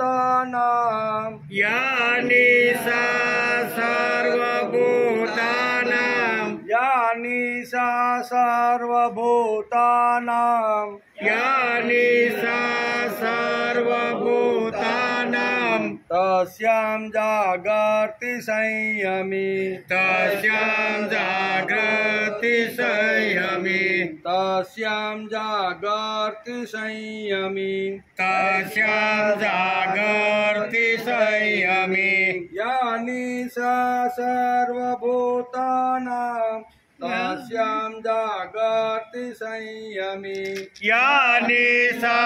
सर्वभूतानां या निशा सर्वभूतानां या निशा सर्वभूतानां या निशा सर्वभूतानां तस्यां जागर्ति संयमी तस्यां जागृति संयमी तस्यां जागर्ति संयमी तस्यां जागर्ति संयमी या निशा सर्वभूतानां तस्यां जागर्ति संयमी या निशा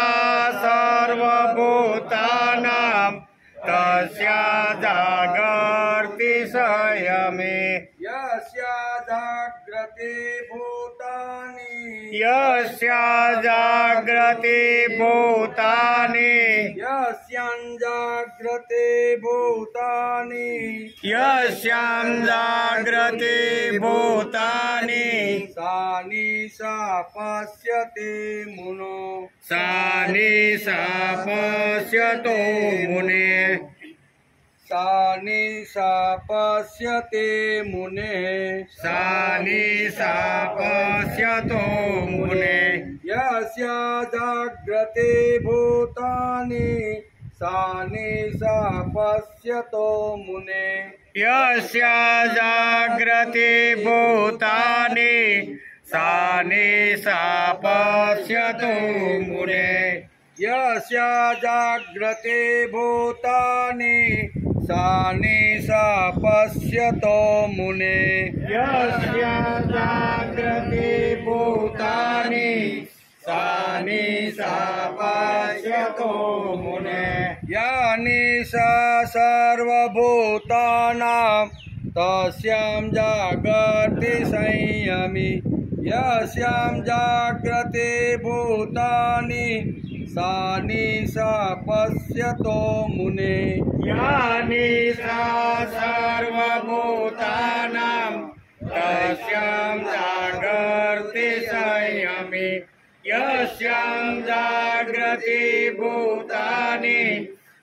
सर्वभूतानां तस्या जागर्ति संयमी यस्या जाग्रते भूतानि यस्या जागृति भूतानि यस्यां जाग्रते भूतानि यस्यां जागृति भूतानि सा निशा पश्यते मुनो सा निशा पश्यतो मुने सा निशा पश्यते मुने सा निशा पश्यतो मुने यस्या जाग्रते भूतानि सा निशा पश्यतो मुने यस्या जागृति भूतानि सा निशा पश्यतो मुने यस्या जाग्रते भूतानि सा निशा पश्यतो मुने यस्या जागृति भूतानि सा निशा पश्यतो मुने या निशा सर्वभूतानां तस्यां जागर्ति संयमी यस्यां जाग्रते भूतानि सा निशा पश्यतो मुने या निशा सर्वभूतानां तस्यां जागर्ति संयमी यस्यां जागृति भूतानि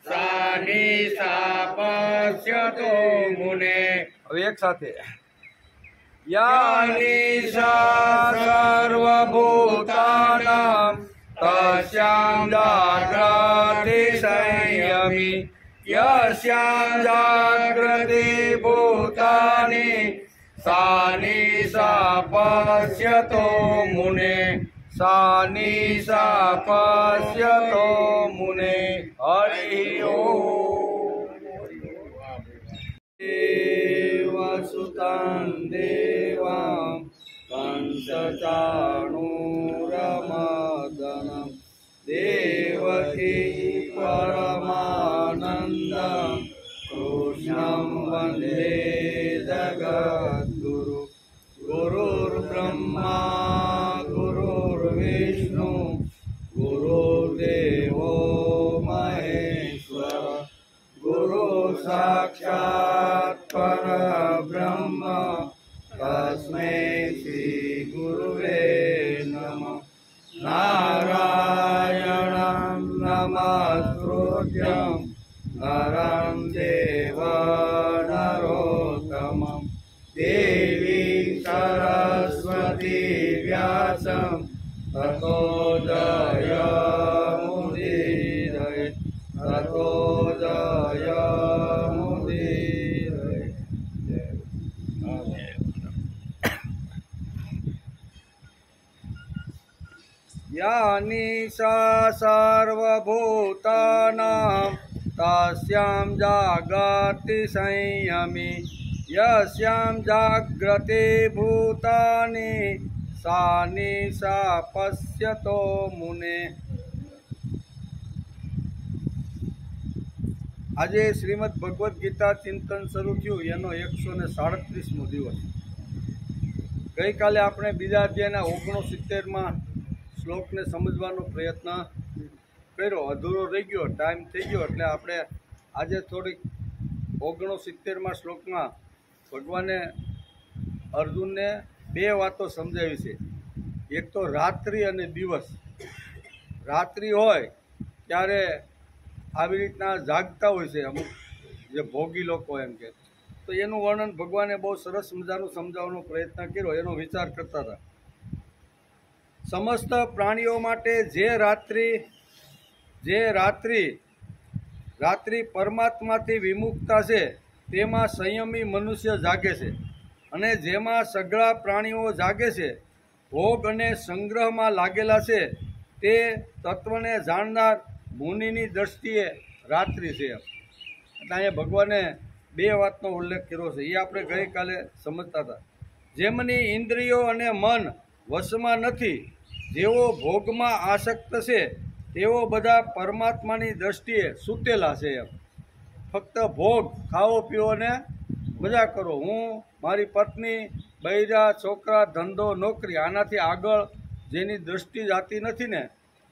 सा निशा पश्यतो मुने। अब एक साथ है या निशा सर्वभूतानां यस्यां जाग्रति संयमी यस्यां जाग्रति भूतानि सा निशा पश्यतो मुने सा निशा पश्यतो मुने। हरि ओम। देवसुतं देवां कंसचाणूरमर्दनं देवकी परमानन्दं कृष्णं वन्दे जगद्गुरु। गुरुर्ब्रह्मा गुरुर्विष्णु गुरुर्देवो महेश्वर गुरु साक्षात् परब्रह्म तस्मै श्री गुरुवे नमः। नारायणं नमस्कृत्यं नरं चैव नरोत्तमं देवीं सरस्वती व्यासं ततो जयमुदीरये ततो जयमुदीरये। या निशा सर्वभूतानां तस्यां जागर्ति संयमी यस्यां जाग्रति भूतानि सा निशा पश्यतो मुने। આજે શ્રીમદ ભગવદ્ ગીતા ચિંતન શરૂ થયું એનો 137મો દિવસ। ગઈકાલે આપણે બીજા અધ્યાયના 69માં શ્લોકને સમજવાનો પ્રયત્ન કર્યો, અધૂરો રહી ગયો, ટાઈમ થઈ ગયો, એટલે આપણે આજે થોડીક 69માં શ્લોકમાં ભગવાને અર્જુનને બે વાતો સમજાવી છે। એક તો રાત્રિ અને દિવસ। રાત્રિ હોય ત્યારે આવી રીતના જાગતા હોય છે અમુક જે ભોગી લોકો એમ કે, તો એનું વર્ણન ભગવાને બહુ સરસ મજાનું સમજાવવાનો પ્રયત્ન કર્યો, એનો વિચાર કરતા હતા। સમસ્ત પ્રાણીઓ માટે જે રાત્રિ પરમાત્માથી વિમુક્તા છે તેમાં સંયમી મનુષ્ય જાગે છે, અને જેમાં સઘળા પ્રાણીઓ જાગે છે ભોગ અને સંગ્રહમાં લાગેલા છે તે તત્વને જાણનાર મુનિની દ્રષ્ટિએ રાત્રિ છે। એટલે અહીંયા ભગવાને બે વાતનો ઉલ્લેખ કર્યો છે, એ આપણે ગઈકાલે સમજતા હતા। જેમની ઇન્દ્રિયો અને મન વશમાં નથી, જેઓ ભોગમાં આસક્ત છે તેઓ બધા પરમાત્માની દ્રષ્ટિએ સૂતેલા છે। એમ ફક્ત ભોગ, ખાઓ પીઓ અને મજા કરો, હું મારી પત્ની, બૈરા, છોકરા, ધંધો, નોકરી, આનાથી આગળ જેની દ્રષ્ટિ જાતી નથી ને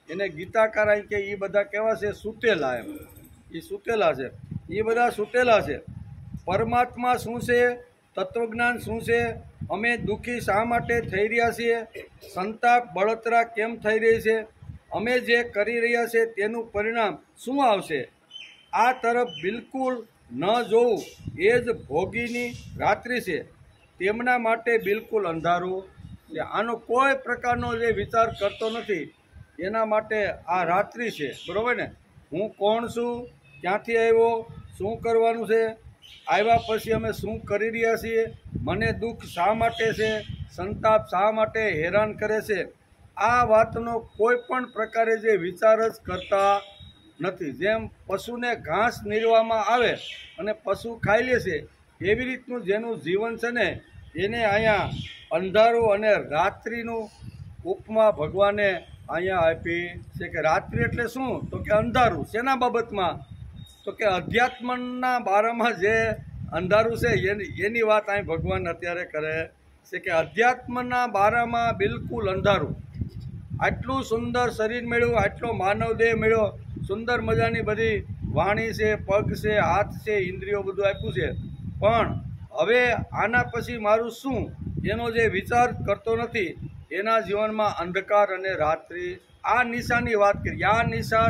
એને ગીતાકાર કે એ બધા કેવા છે? સૂતેલા। એમ એ સૂતેલા છે, એ બધા સૂતેલા છે। પરમાત્મા શું છે? તત્વજ્ઞાન શું છે? અમે દુઃખી શા માટે થઈ રહ્યા છીએ? સંતાપ, બળતરા કેમ થઈ રહી છે? અમે જે કરી રહ્યા છે તેનું પરિણામ શું આવશે? આ તરફ બિલકુલ ન જોવું એ જ ભોગીની રાત્રિ છે, તેમના માટે બિલકુલ અંધારું છે। આનો કોઈ પ્રકારનો જે વિચાર કરતો નથી એના માટે આ રાત્રિ છે, બરાબર ને? હું કોણ છું? ક્યાંથી આવ્યો? શું કરવાનું છે? આવ્યા પછી અમે શું કરી રહ્યા છીએ? મને દુઃખ શા માટે છે? સંતાપ શા માટે હેરાન કરે છે? આ વાતનો કોઈ પણ પ્રકારે જે વિચાર જ કરતા નથી। જેમ પશુને ઘાસ નીરવામાં આવે અને પશુ ખાઈ લે છે, એવી રીતનું જેનું જીવન છે ને એને અહીંયા અંધારું અને રાત્રિનું ઉપમા ભગવાને અહીંયા આપી છે કે રાત્રિ એટલે શું? તો કે અંધારું। શેના બાબતમાં? તો કે અધ્યાત્મના બારામાં જે અંધારું છે એની વાત અહીં ભગવાન અત્યારે કરે છે કે અધ્યાત્મના બારામાં બિલકુલ અંધારું। આટલું સુંદર શરીર મળ્યું, આટલો માનવ દેહ મળ્યો, સુંદર મજાની બધી વાણી છે, પગ છે, હાથ છે, ઇન્દ્રિયો બધું આપ્યું છે, પણ હવે આના પછી મારું શું એનો જે વિચાર કરતો નથી એના જીવનમાં અંધકાર અને રાત્રિ। આ નિશાની વાત કરી। આ નિશા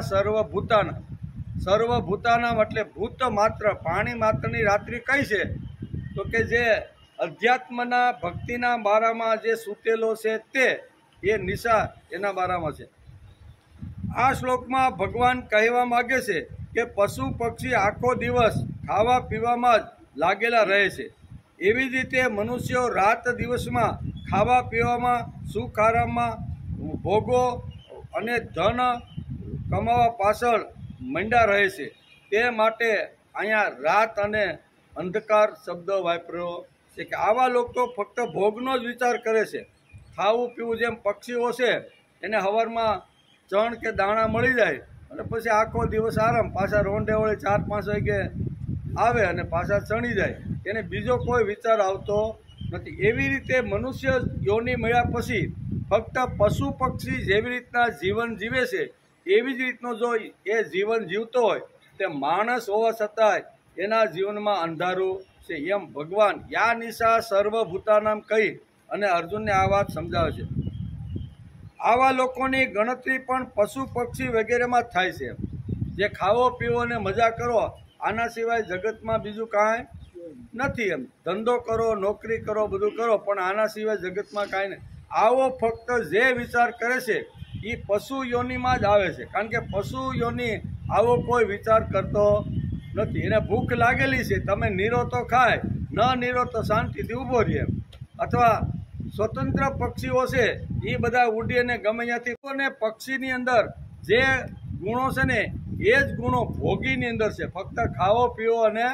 સર્વભૂતાના એટલે ભૂત માત્ર, પાણી માત્રની રાત્રિ કઈ છે? તો કે જે અધ્યાત્મના ભક્તિના બારામાં જે સૂતેલો છે તે એ નિશા એના બારામાં છે। આ શ્લોકમાં ભગવાન કહેવા માગે છે કે પશુ પક્ષી આખો દિવસ ખાવા પીવામાં જ લાગેલા રહે છે, એવી જ રીતે મનુષ્યો રાત દિવસમાં ખાવા પીવામાં, સુખ આરામમાં, ભોગો અને ધન કમાવા પાછળ મંડ્યા રહે છે. તે માટે અહીંયા રાત અને અંધકાર શબ્દ વાપર્યો છે કે આવા લોકો ફક્ત ભોગનો જ વિચાર કરે છે. ખાવું પીવું, જેમ પક્ષીઓ છે એને સવારમાં ચણ કે દાણા મળી જાય અને પછી આખો દિવસ આરામ, પાછા રોંઢે વળે 4-5 વાગે આવે અને પાછા ચણી જાય, એને બીજો કોઈ વિચાર આવતો નથી. એવી રીતે મનુષ્ય યોનિ મળ્યા પછી ફક્ત પશુ પક્ષી જેવી રીતના જીવન જીવે છે એવી જ રીતનો જો એ જીવન જીવતો હોય તે માણસ હોવા છતાંય એના જીવનમાં અંધારું છે. એમ ભગવાન યા નિશા સર્વભૂતાનામ કહી અને અર્જુનને આ વાત સમજાવે છે. આવા લોકોની ગણતરી પણ પશુ પક્ષી વગેરેમાં થાય છે. જે ખાવો પીવો અને મજા કરો, આના સિવાય જગતમાં બીજું કાંઈ નથી. એમ ધંધો કરો, નોકરી કરો, બધું કરો, પણ આના સિવાય જગતમાં કાંઈ નહીં. આવો ફક્ત જે વિચાર કરે છે એ પશુ યોનિમાં જ આવે છે, કારણ કે પશુ યોનિ આવો કોઈ વિચાર કરતો નથી. એને ભૂખ લાગેલી છે, તમે નીરો તો ખાય, ન નીરો તો શાંતિથી ઊભો રહે. અથવા સ્વતંત્ર પક્ષીઓ છે એ બધા ઉડી અને ગમે ત્યાંથી, અને પક્ષીની અંદર જે ગુણો છે ને એ જ ગુણો ભોગીની અંદર છે. ફક્ત ખાવો પીવો અને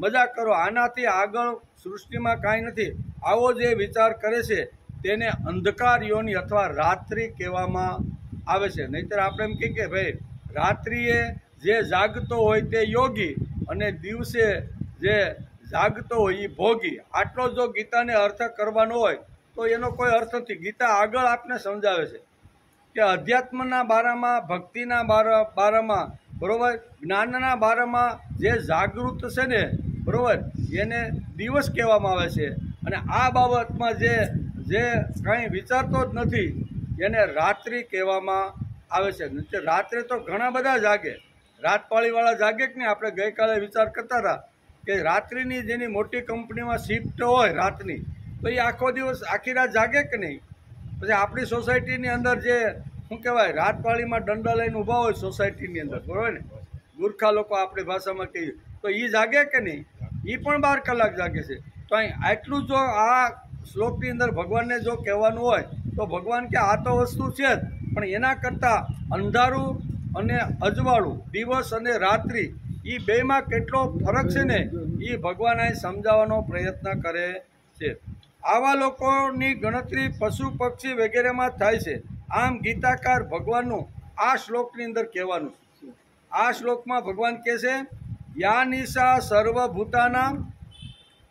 મજા કરો, આનાથી આગળ સૃષ્ટિમાં કાંઈ નથી. આવો જે વિચાર કરે છે તેને અંધકાર યોનિ અથવા રાત્રિ કહેવામાં આવે છે. નહીંતર આપણે એમ કહીએ કે ભાઈ રાત્રિએ જે જાગતો હોય તે યોગી અને દિવસે જે જાગતો હોય એ ભોગી. આટલો જો ગીતાને અર્થ કરવાનો હોય તો એનો કોઈ અર્થ નથી. ગીતા આગળ આપને સમજાવે છે કે અધ્યાત્મના બારામાં, ભક્તિના બારામાં, બરોબર, જ્ઞાનના બારામાં જે જાગૃત છે ને, બરોબર, એને દિવસ કહેવામાં આવે છે. અને આ બાબતમાં જે કંઈ વિચારતો જ નથી એને રાત્રિ કહેવામાં આવે છે. રાત્રે તો ઘણા બધા જાગે, રાતપાળીવાળા જાગે કે નહીં. આપણે ગઈકાલે વિચાર કરતા હતા કે રાત્રિની જેની મોટી કંપનીમાં શિફ્ટ હોય રાતની, તો એ આખો દિવસ આખી રાત જાગે કે નહીં. પછી આપણી સોસાયટીની અંદર જે શું કહેવાય રાતપાળીમાં દંડા લઈને ઊભા હોય સોસાયટીની અંદર, બરાબર ને, ગુરખા લોકો આપણી ભાષામાં કહીએ, તો એ જાગે કે નહીં? એ પણ 12 કલાક જાગે છે. તો અહીં આટલું જો આ શ્લોકની અંદર ભગવાનને જો કહેવાનું હોય તો ભગવાન કે આ તો વસ્તુ છે જ, પણ એના કરતાં અંધારું અને અજવાળું, દિવસ અને રાત્રિ, એ બેમાં કેટલો ફરક છે ને એ ભગવાન અહીં સમજાવવાનો પ્રયત્ન કરે છે. આવા લોકોની ગણતરી પશુ પક્ષી વગેરેમાં થાય છે. આમ ગીતાકાર ભગવાનનું આ શ્લોકની અંદર કહેવાનું છે. આ શ્લોકમાં ભગવાન કહે છે યા નિશા સર્વભૂતાનામ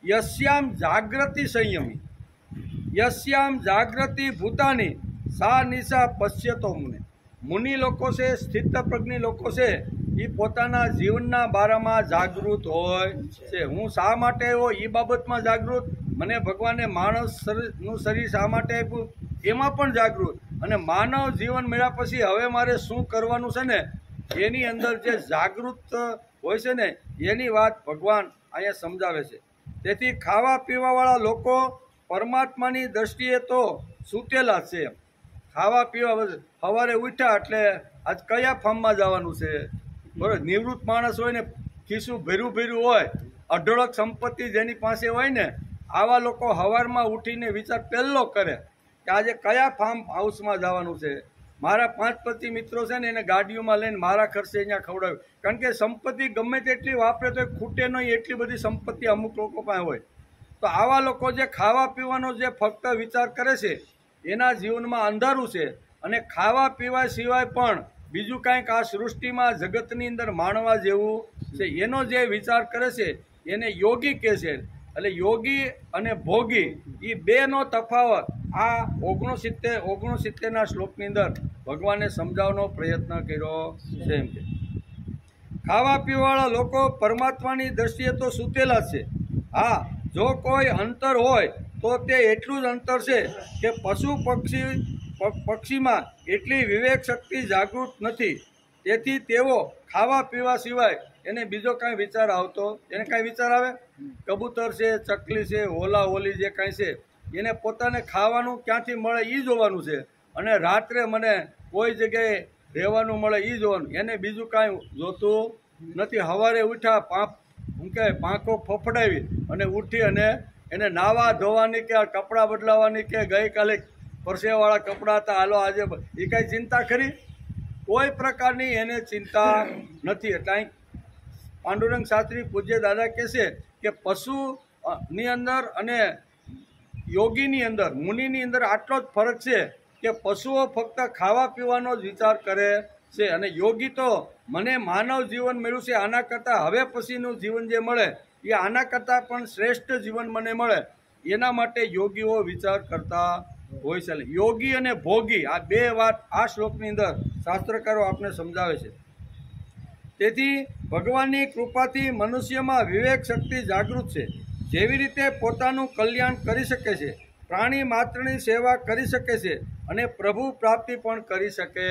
યસ્યામ જાગ્રતિ સંયમી, યસ્યામ જાગ્રતિ ભૂતાની સા નિશા પશ્યતો મુનિ. મુનિ લોકો છે, સ્થિત પ્રજ્ઞ લોકો છે, એ પોતાના જીવનના બારામાં જાગૃત હોય છે. હું શા માટે આવ્યો એ બાબતમાં જાગૃત, મને ભગવાને માણસનું શરીર શા માટે આપ્યું એમાં પણ જાગૃત, અને માનવ જીવન મળ્યા પછી હવે મારે શું કરવાનું છે ને એની અંદર જે જાગૃત હોય છે ને એની વાત ભગવાન અહીંયા સમજાવે છે. તેથી ખાવા પીવાવાળા લોકો પરમાત્માની દ્રષ્ટિએ તો સૂતેલા છે. ખાવા પીવા, સવારે ઉઠ્યા એટલે આજ કયા ફાર્મમાં જવાનું છે, બરાબર. નિવૃત્ત માણસ હોય ને, ખિસ્સું ભર્યું હોય, અઢળક સંપત્તિ જેની પાસે હોય ને, આવા લોકો સવારમાં ઉઠીને વિચાર પહેલો કરે કે આજે કયા ફાર્મ હાઉસમાં જવાનું છે. મારા 5 મિત્રો છે ને એને ગાડીઓમાં લઈને મારા ખર્ચે અહીંયા ખવડાવ્યું, કારણ કે સંપત્તિ ગમે તેટલી વાપરે તો ખૂટે નહીં એટલી બધી સંપત્તિ અમુક લોકો પાસે હોય. તો આવા લોકો જે ખાવા પીવાનો જે ફક્ત વિચાર કરે છે એના જીવનમાં અંધારું છે. અને ખાવા પીવા સિવાય પણ બીજું કાંઈક આ સૃષ્ટિમાં જગતની અંદર માણવા જેવું છે એનો જે વિચાર કરે છે એને યોગી કહે છે. એટલે યોગી અને ભોગી એ બેનો તફાવત આ 69ના શ્લોકની અંદર ભગવાને સમજાવવાનો પ્રયત્ન કર્યો છે. એમ કે ખાવા પીવાવાળા લોકો પરમાત્માની દ્રષ્ટિએ તો સૂતેલા છે. હા, જો કોઈ અંતર હોય તો તે એટલું જ અંતર છે કે પશુ પક્ષીમાં એટલી વિવેક શક્તિ જાગૃત નથી. તેથી તેઓ ખાવા પીવા સિવાય એને બીજો કાંઈ વિચાર આવતો, એને કાંઈ વિચાર આવે? કબૂતર છે, ચકલી છે, હોલા હોલી જે કાંઈ છે એને પોતાને ખાવાનું ક્યાંથી મળે એ જોવાનું છે. અને રાત્રે મને કોઈ જગ્યાએ રહેવાનું મળે એ જોવાનું, એને બીજું કાંઈ જોતું નથી. સવારે ઉઠ્યા શું કહે પાંખો ફફડાવી અને ઉઠી અને એને નાવા ધોવાની કે કપડાં બદલાવાની કે ગઈકાલે પરસેવાળા કપડાં હતા હાલો આજે એ કાંઈ ચિંતા ખરી? કોઈ પ્રકારની એને ચિંતા નથી. એટલે અહીં પાંડુરંગ શાસ્ત્રી પૂજ્ય દાદા કહેશે કે પશુની અંદર અને યોગીની અંદર, મુનિની અંદર આટલો જ ફરક છે કે પશુઓ ફક્ત ખાવા પીવાનો જ વિચાર કરે છે અને યોગી તો મને માનવ જીવન મળ્યું છે, આના કરતાં હવે પછીનું જીવન જે મળે એ આના કરતાં પણ શ્રેષ્ઠ જીવન મને મળે એના માટે યોગીઓ વિચાર કરતા હોય છે. યોગી અને ભોગી આ બે વાત આ શ્લોકની અંદર શાસ્ત્રકારો આપણે સમજાવે છે. તેથી ભગવાનની કૃપાથી મનુષ્યમાં વિવેક શક્તિ જાગૃત છે. જેવી રીતે પોતાનું કલ્યાણ કરી શકે છે, પ્રાણી માત્રની સેવા કરી શકે છે અને પ્રભુ પ્રાપ્તિ પણ કરી શકે.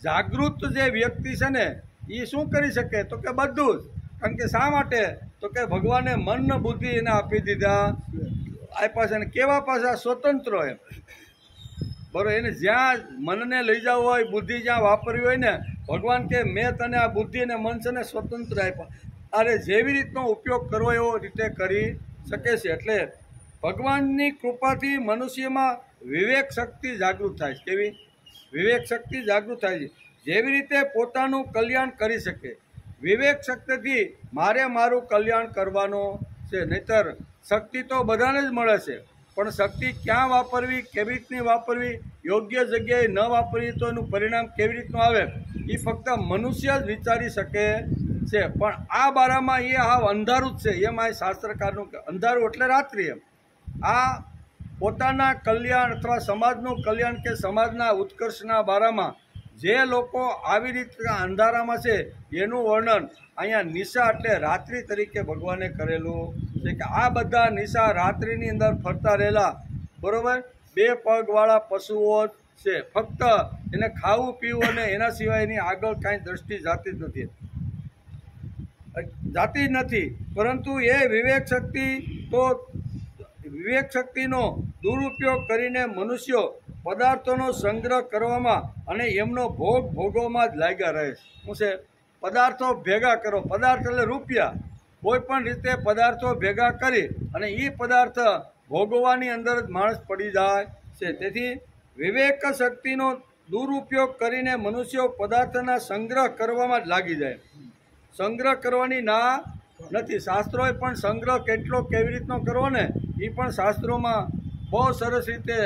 જાગૃત જે વ્યક્તિ છે ને એ શું કરી શકે તો કે બધું જ. કારણ કે શા માટે તો કે ભગવાને મન બુદ્ધિ એને આપી દીધા, આપ્યા છે. અને કેવા પાછા સ્વતંત્ર એમ બરાબર. એને જ્યાં મનને લઈ જવું હોય, બુદ્ધિ જ્યાં વાપરવી હોય ને, ભગવાન કે મેં તને આ બુદ્ધિ અને મન છે ને સ્વતંત્ર આપ્યા, અરે જેવી રીતનો ઉપયોગ કરવો એવો રીતે કરી શકે છે. એટલે ભગવાનની કૃપાથી મનુષ્યમાં વિવેક શક્તિ જાગૃત થાય છે. કેવી વિવેક શક્તિ જાગૃત થાય છે? જેવી રીતે પોતાનું કલ્યાણ કરી શકે. વિવેક શક્તિથી મારું કલ્યાણ કરવાનું છે. નહીતર શક્તિ તો બધાને જ મળે છે, પણ શક્તિ ક્યાં વાપરવી, કેવી રીતની વાપરવી, યોગ્ય જગ્યાએ ન વાપરવી તો એનું પરિણામ કેવી રીતનું આવે એ ફક્ત મનુષ્ય જ વિચારી શકે છે. પણ આ બારામાં એ હાવ અંધારું જ છે. એમાં શાસ્ત્રકારનું અંધારું એટલે રાત્રિ એમ. આ પોતાના કલ્યાણ અથવા સમાજનું કલ્યાણ કે સમાજના ઉત્કર્ષના બારામાં જે લોકો આવી રીતે અંધારામાં છે એનું વર્ણન અહીંયા નિશા એટલે રાત્રિ તરીકે ભગવાને કરેલું છે. કે આ બધા નિશા રાત્રિની અંદર ફરતા રહેલા બરાબર બે પગવાળા પશુઓ છે. ફક્ત એને ખાવું પીવું અને એના સિવાય એની આગળ કાંઈ દ્રષ્ટિ જાતી જ નથી. પરંતુ એ વિવેક શક્તિનો દુરુપયોગ કરીને મનુષ્યો પદાર્થોનો સંગ્રહ કરવામાં અને એમનો ભોગવવામાં જ લાગ્યા રહે છે. શું છે? પદાર્થો ભેગા કરો, પદાર્થ એટલે રૂપિયા, કોઈ પણ રીતે પદાર્થો ભેગા કરી અને એ પદાર્થ ભોગવવાની અંદર જ માણસ પડી જાય છે. તેથી વિવેક શક્તિનો દુરુપયોગ કરીને મનુષ્યો પદાર્થના સંગ્રહ કરવામાં જ લાગી જાય. સંગ્રહ કરવાની ના નથી. શાસ્ત્રોએ પણ સંગ્રહ કેવી રીતનો કરવો ને એ પણ શાસ્ત્રોમાં બહુ સરસ રીતે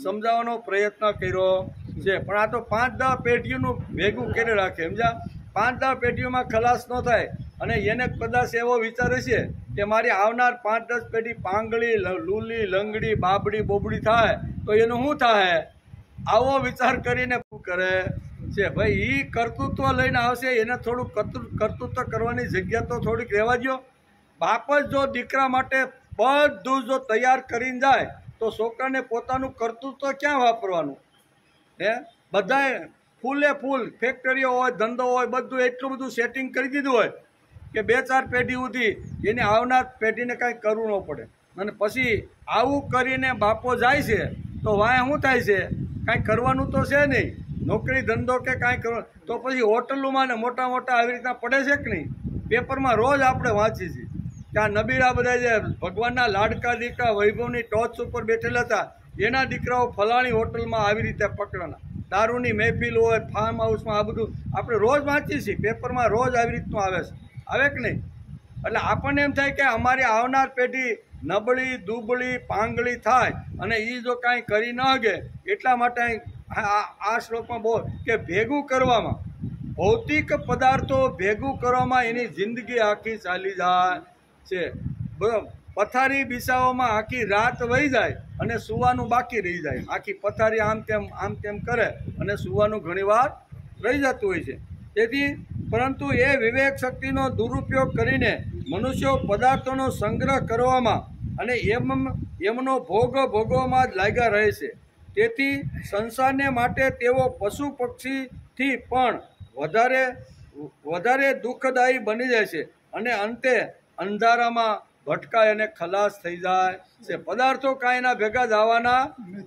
સમજાવવાનો પ્રયત્ન કર્યો છે. પણ આ તો 5-10 પેઢીઓનું ભેગું કરી રાખે સમજ્યા. 5-10 પેઢીઓમાં ખલાસ ન થાય અને એને કદાચ એવો વિચાર હશે કે મારી આવનાર 5-10 પેઢી પાંગળી, લૂલી, લંગડી, બાબડી, બોબડી થાય તો એનું શું થાય? આવો વિચાર કરીને શું કરે છે? ભાઈ એ કર્તૃત્વ લઈને આવશે, એને થોડુંક કર્તૃત્વ કરવાની જગ્યા તો થોડીક રહેવા દો. બાપ જ જો દીકરા માટે બધું જો તૈયાર કરીને જાય તો છોકરાને પોતાનું કર્તૃત્વ ક્યાં વાપરવાનું? બધાએ ફૂલે ફૂલ ફેક્ટરીઓ હોય, ધંધો હોય, બધું એટલું બધું સેટિંગ કરી દીધું હોય કે 2-4 પેઢી સુધી એને આવનાર પેઢીને કાંઈ કરવું ન પડે. અને પછી આવું કરીને બાપો જાય છે તો વાંય શું થાય છે? કાંઈ કરવાનું તો છે નહીં, નોકરી ધંધો કે કાંઈ કરવાનું. તો પછી હોટલોમાં ને મોટા આવી રીતના પડે છે કે નહીં? પેપરમાં રોજ આપણે વાંચીએ છીએ કે આ નબીરા બધા જે ભગવાનના લાડકા દીકરા વૈભવની ટોચ ઉપર બેઠેલા હતા એના દીકરાઓ ફલાણી હોટલમાં આવી રીતે પકડાના. દારૂની મહેફિલ હોય, ફાર્મ હાઉસમાં, આ બધું આપણે રોજ વાંચીએ છીએ, પેપરમાં રોજ આવી રીતનું આવે કે નહીં? એટલે આપણને એમ થાય કે અમારી આવનાર પેઢી નબળી, દુબળી, પાંગળી થાય અને એ જો કાંઈ કરી ન હગે એટલા માટે આ શ્લોકમાં બહુ કે ભેગું કરવામાં, ભૌતિક પદાર્થો ભેગું કરવામાં એની જિંદગી આખી ચાલી જાય છે. બરાબર. પથારી બિસાવામાં આખી રાત વહી જાય અને સૂવાનું બાકી રહી જાય. આખી પથારી આમ તેમ કરે અને સૂવાનું ઘણીવાર રહી જતું હોય છે. તેથી પરંતુ એ વિવેક શક્તિનો દુરુપયોગ કરીને મનુષ્યો પદાર્થોનો સંગ્રહ કરવામાં અને એમનો ભોગવવામાં જ લાગ્યા રહે છે. તેથી સંસારને માટે તેઓ પશુ પક્ષીથી પણ વધારે દુઃખદાયી બની જાય છે અને અંતે અંધારામાં ભટકાય અને ખલાસ થઈ જાય છે. પદાર્થો કાંઈ એના ભેગા જવાના,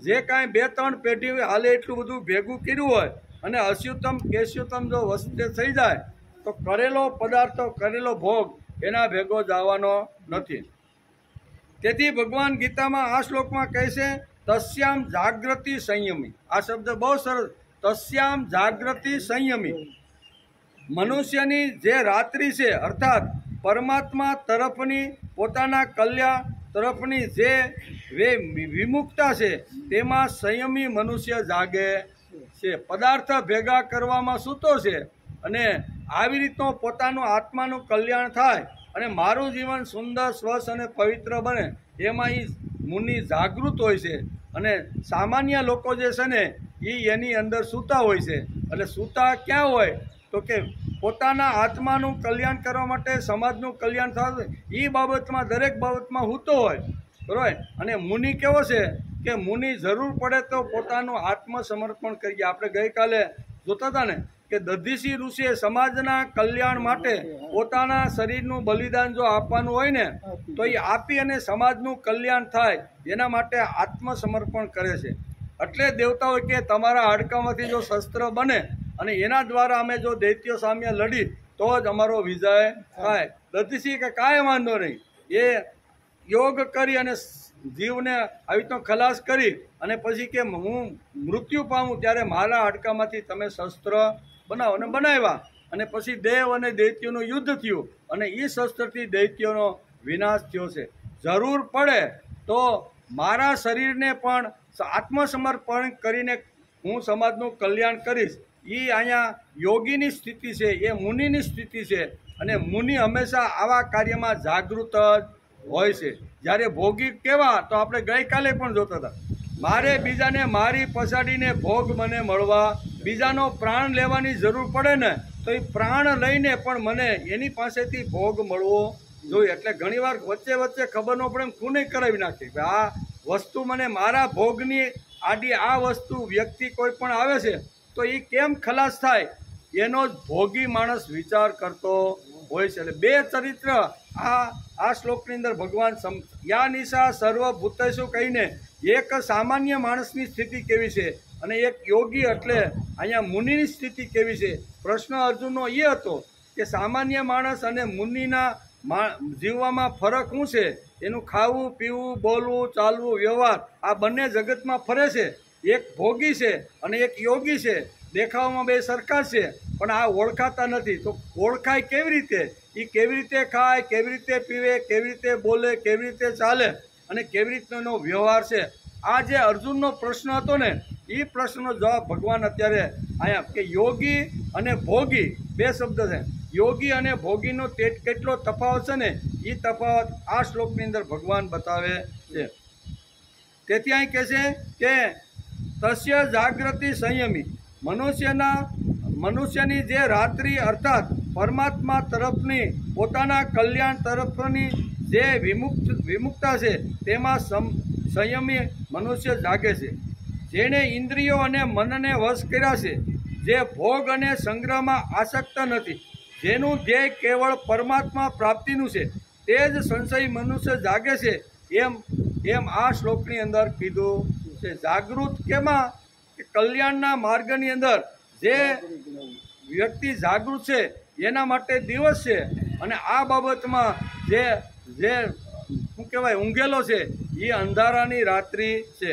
જે કાંઈ 2-3 પેઢી હાલે એટલું બધું ભેગું કર્યું હોય અને અસ્યુતમ કેસ્યુતમ જો વસ્તુ થઈ જાય તો કરેલો પદાર્થો કરેલો ભોગ એના ભેગો જવાનો નથી. તેથી ભગવાન ગીતામાં આ શ્લોકમાં કહે છે તસ્યામ જાગૃતિ સંયમી. આ શબ્દ બહુ સરસ. તસ્યામ જાગૃતિ સંયમી. મનુષ્યની જે રાત્રિ છે અર્થાત પરમાત્મા તરફની પોતાના કલ્યાણ તરફની જે વિમુખતા છે તેમાં સંયમી મનુષ્ય જાગે છે. પદાર્થ ભેગા કરવામાં સૂતો છે અને આવી રીતનો પોતાનું આત્માનું કલ્યાણ થાય અને મારું જીવન સુંદર સ્વસ્થ અને પવિત્ર બને એમાં એ મુનિ જાગૃત હોય છે. અને સામાન્ય લોકો જે છે ને એની અંદર સૂતા હોય છે. એટલે સૂતા ક્યાં હોય તો કે પોતાના આત્માનું કલ્યાણ કરવા માટે સમાજનું કલ્યાણ થાય એ બાબતમાં દરેક બાબતમાં હૂતો હોય બરાબર. અને મુનિ કેવો છે કે મુનિ જરૂર પડે તો પોતાનું આત્મસમર્પણ કરીએ. આપણે ગઈકાલે જોતા હતા ને કે દધીસી ઋષિએ સમાજના કલ્યાણ માટે પોતાના શરીરનું બલિદાન જો આપવાનું હોય ને તો એ આપી અને સમાજનું કલ્યાણ થાય એના માટે આત્મસમર્પણ કરે છે. એટલે દેવતાઓ કે તમારા હાડકામાંથી જો શસ્ત્ર બને અને એના દ્વારા અમે જો દૈત્યો સામે લડી તો જ અમારો વિજય થાય. દધીસી કે કાંઈ વાંધો નહીં, એ યોગ કરી અને જીવને આવી રીતનો ખલાસ કરી અને પછી કે હું મૃત્યુ પામું ત્યારે મારા હાડકામાંથી તમે શસ્ત્ર બનાવો અને બનાવ્યા. અને પછી દેવ અને દૈત્યોનું યુદ્ધ થયું અને એ શસ્ત્રથી દૈત્યોનો વિનાશ થયો છે. જરૂર પડે તો મારા શરીરને પણ આત્મસમર્પણ કરીને હું સમાજનું કલ્યાણ કરીશ. એ અહીંયા યોગીની સ્થિતિ છે, એ મુનિની સ્થિતિ છે. અને મુનિ હંમેશા આવા કાર્યમાં જાગૃત જ હોય છે. જ્યારે ભોગી કેવા તો આપણે ગઈકાલે પણ જોતા હતા, મારે બીજાને મારી પછાડીને ભોગ મને મળવા, બીજાનો પ્રાણ લેવાની જરૂર પડે ને તો એ પ્રાણ લઈને પણ મને એની પાસેથી ભોગ મળવો જોઈએ. એટલે ઘણીવાર વચ્ચે વચ્ચે ખબર ન પડે એમ ખૂને કરાવી નાખી કે આ વસ્તુ મને મારા ભોગની આડી આ વસ્તુ વ્યક્તિ કોઈ પણ આવે છે તો એ કેમ ખલાસ થાય એનો જ ભોગી માણસ વિચાર કરતો હોય છે. એટલે બે ચરિત્ર આ શ્લોકની અંદર ભગવાન યા નિશા સર્વભૂતેષુ કહીને એક સામાન્ય માણસની સ્થિતિ કેવી છે અને એક યોગી એટલે અહીંયા મુનિની સ્થિતિ કેવી છે. પ્રશ્ન અર્જુનનો એ હતો કે સામાન્ય માણસ અને મુનિના જીવવામાં ફરક શું છે. એનું ખાવું પીવું બોલવું ચાલવું વ્યવહાર આ બંને જગતમાં ફરે છે. એક ભોગી છે અને એક યોગી છે. દેખાવામાં બે સરખા છે પણ આ ઓળખાતા નથી. તો ઓળખાય કેવી રીતે? એ કેવી રીતે ખાય, કેવી રીતે પીવે, કેવી રીતે બોલે, કેવી રીતે ચાલે અને કેવી રીતનો વ્યવહાર છે. આ જે અર્જુનનો પ્રશ્ન હતો ને એ પ્રશ્નનો જવાબ ભગવાન અત્યારે અહીંયા કે યોગી અને ભોગી બે શબ્દ છે. યોગી અને ભોગીનો કેટલો તફાવત છે ને એ તફાવત આ શ્લોકની અંદર ભગવાન બતાવે છે. તેથી અહીં કહે છે કે તસ્ય જાગૃતિ સંયમી. મનુષ્યની જે રાત્રિ અર્થાત પરમાત્મા તરફની પોતાના કલ્યાણ તરફની જે વિમુક્તા છે તેમાં સંયમી મનુષ્ય જાગે છે. જેણે ઇન્દ્રિયો અને મનને વશ કર્યા છે, જે ભોગ અને સંગ્રહમાં આસક્ત નથી, જેનું ધ્યેય કેવળ પરમાત્મા પ્રાપ્તિનું છે, તે જ સંશય મનુષ્ય જાગે છે એમ આ શ્લોકની અંદર કીધું છે. જાગૃત કેમાં કે કલ્યાણના માર્ગની અંદર જે વ્યક્તિ જાગૃત છે એના માટે દિવસ છે અને આ બાબતમાં જે શું કહેવાય ઊંઘેલો છે એ અંધારાની રાત્રિ છે.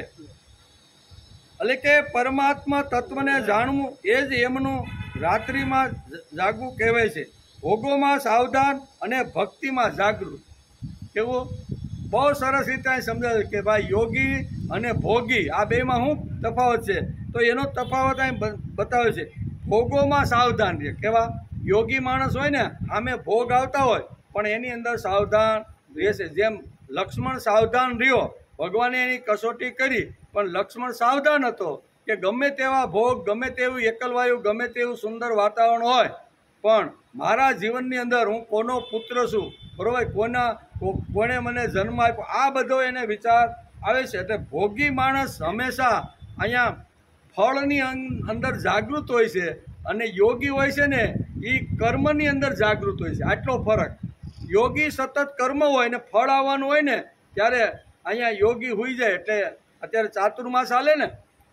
એટલે કે પરમાત્મા તત્વને જાણવું એ જ એમનું રાત્રિમાં જાગવું કહેવાય છે. ભોગોમાં સાવધાન અને ભક્તિમાં જાગૃત. કેવું બહુ સરસ રીતે સમજાવે કે ભાઈ યોગી અને ભોગી આ બેમાં શું તફાવત છે તો એનો તફાવત અહીં બતાવે છે. ભોગોમાં સાવધાન રહે. કેવા યોગી માણસ હોય ને આમે ભોગ આવતા હોય પણ એની અંદર સાવધાન રહેશે. જેમ લક્ષ્મણ સાવધાન રહ્યો, ભગવાને એની કસોટી કરી પણ લક્ષ્મણ સાવધાન હતો કે ગમે તેવા ભોગ, ગમે તેવું એકલવાયું, ગમે તેવું સુંદર વાતાવરણ હોય પણ મારા જીવનની અંદર હું કોનો પુત્ર છું, બરોબર, કોને મને જન્મ આપ્યો, આ બધો એને વિચાર આવે છે. એટલે ભોગી માણસ હંમેશા અહીંયા ફળની અંદર જાગૃત હોય છે અને યોગી હોય છે ને એ કર્મની અંદર જાગૃત હોય છે. આટલો ફરક. યોગી સતત કર્મ હોય ને ફળ આવવાનું હોય ને ત્યારે અહીંયા યોગી હોઈ જાય. એટલે અત્યારે ચાતુર્માસ હાલે ને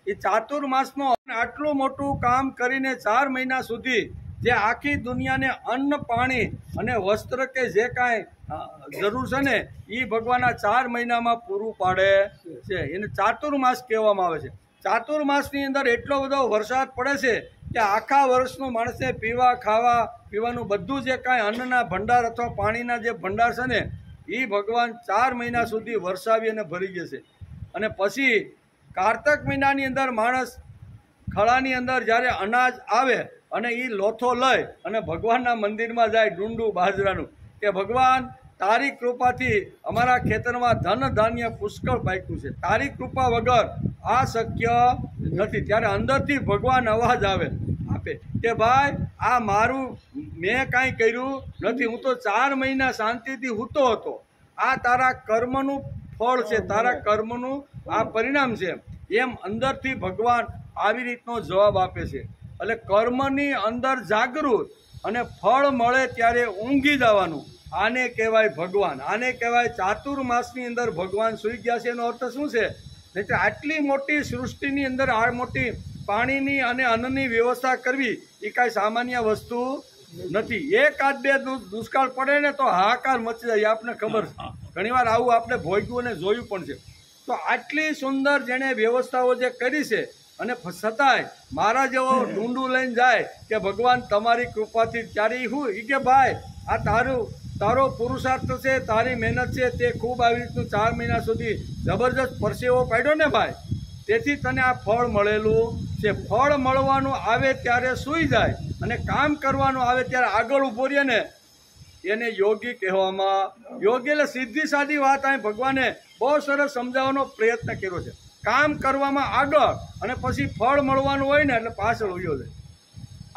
એ ચાતુર્માસનો આટલું મોટું કામ કરીને 4 મહિના સુધી જે આખી દુનિયાને અન્ન પાણી અને વસ્ત્ર કે જે કાંઈ જરૂર છે ને એ ભગવાનના 4 મહિનામાં પૂરું પાડે છે. એને ચાતુર્માસ કહેવામાં આવે છે. ચાતુર્માસની અંદર એટલો બધો વરસાદ પડે છે કે આખા વર્ષનું માણસને પીવાનું બધું જે કાંઈ અન્નના ભંડાર અથવા પાણીના જે ભંડાર છે ને એ ભગવાન 4 મહિના સુધી વરસાવી અને ભરી જશે. અને પછી કારતક મહિનાની અંદર માણસ ખળાની અંદર જ્યારે અનાજ આવે અને એ લોથો લઈ અને ભગવાનના મંદિરમાં જાય ડુંડું બાજરાનું કે ભગવાન તારી કૃપાથી અમારા ખેતરમાં ધન ધાન્ય પુષ્કળ પાક્યું છે, તારી કૃપા વગર આ શક્ય નથી. ત્યારે અંદરથી ભગવાન અવાજ આપે કે ભાઈ આ મારું મેં કાંઈ કર્યું નથી, હું તો 4 મહિના શાંતિથી સૂતો હતો, આ તારા કર્મનું ફળ છે, તારા કર્મનું આ પરિણામ છે. એમ અંદરથી ભગવાન આવી રીતનો જવાબ આપે છે. એટલે કર્મની અંદર જાગૃત અને ફળ મળે ત્યારે ઊંઘી જવાનું, આને કહેવાય ભગવાન, આને કહેવાય ચાતુર્માસની અંદર ભગવાન સૂઈ ગયા છે. એનો અર્થ શું છે? એટલે આટલી મોટી સૃષ્ટિની અંદર આ મોટી પાણીની અને અન્નની વ્યવસ્થા કરવી એ કાંઈ સામાન્ય વસ્તુ નથી. 1-2 દુષ્કાળ પડે ને તો હાહાકાર મચી જાય, આપને ખબર છે. ઘણીવાર આવું આપણે ભોગ્યું અને જોયું પણ છે. તો આટલી સુંદર જેણે વ્યવસ્થાઓ જે કરી છે અને છતાંય મારા જેવો ડુંડું લઈને જાય કે ભગવાન તમારી કૃપાથી, ત્યારે હું એ કે ભાઈ આ તારો પુરુષાર્થ છે, તારી મહેનત છે, તે ખૂબ આવી રીતનું 4 મહિના સુધી જબરજસ્ત પરસેવો પાડ્યો ને ભાઈ, તેથી તને આ ફળ મળેલું છે. ફળ મળવાનું આવે ત્યારે સૂઈ જાય અને કામ કરવાનું આવે ત્યારે આગળ ઊભો રહે ને એને યોગી કહેવામાં. યોગી એટલે સીધી સાદી વાત અહીં ભગવાને બહુ સરસ સમજાવવાનો પ્રયત્ન કર્યો છે. કામ કરવામાં આગળ અને પછી ફળ મળવાનું હોય ને એટલે પાછળ ઉયો જાય,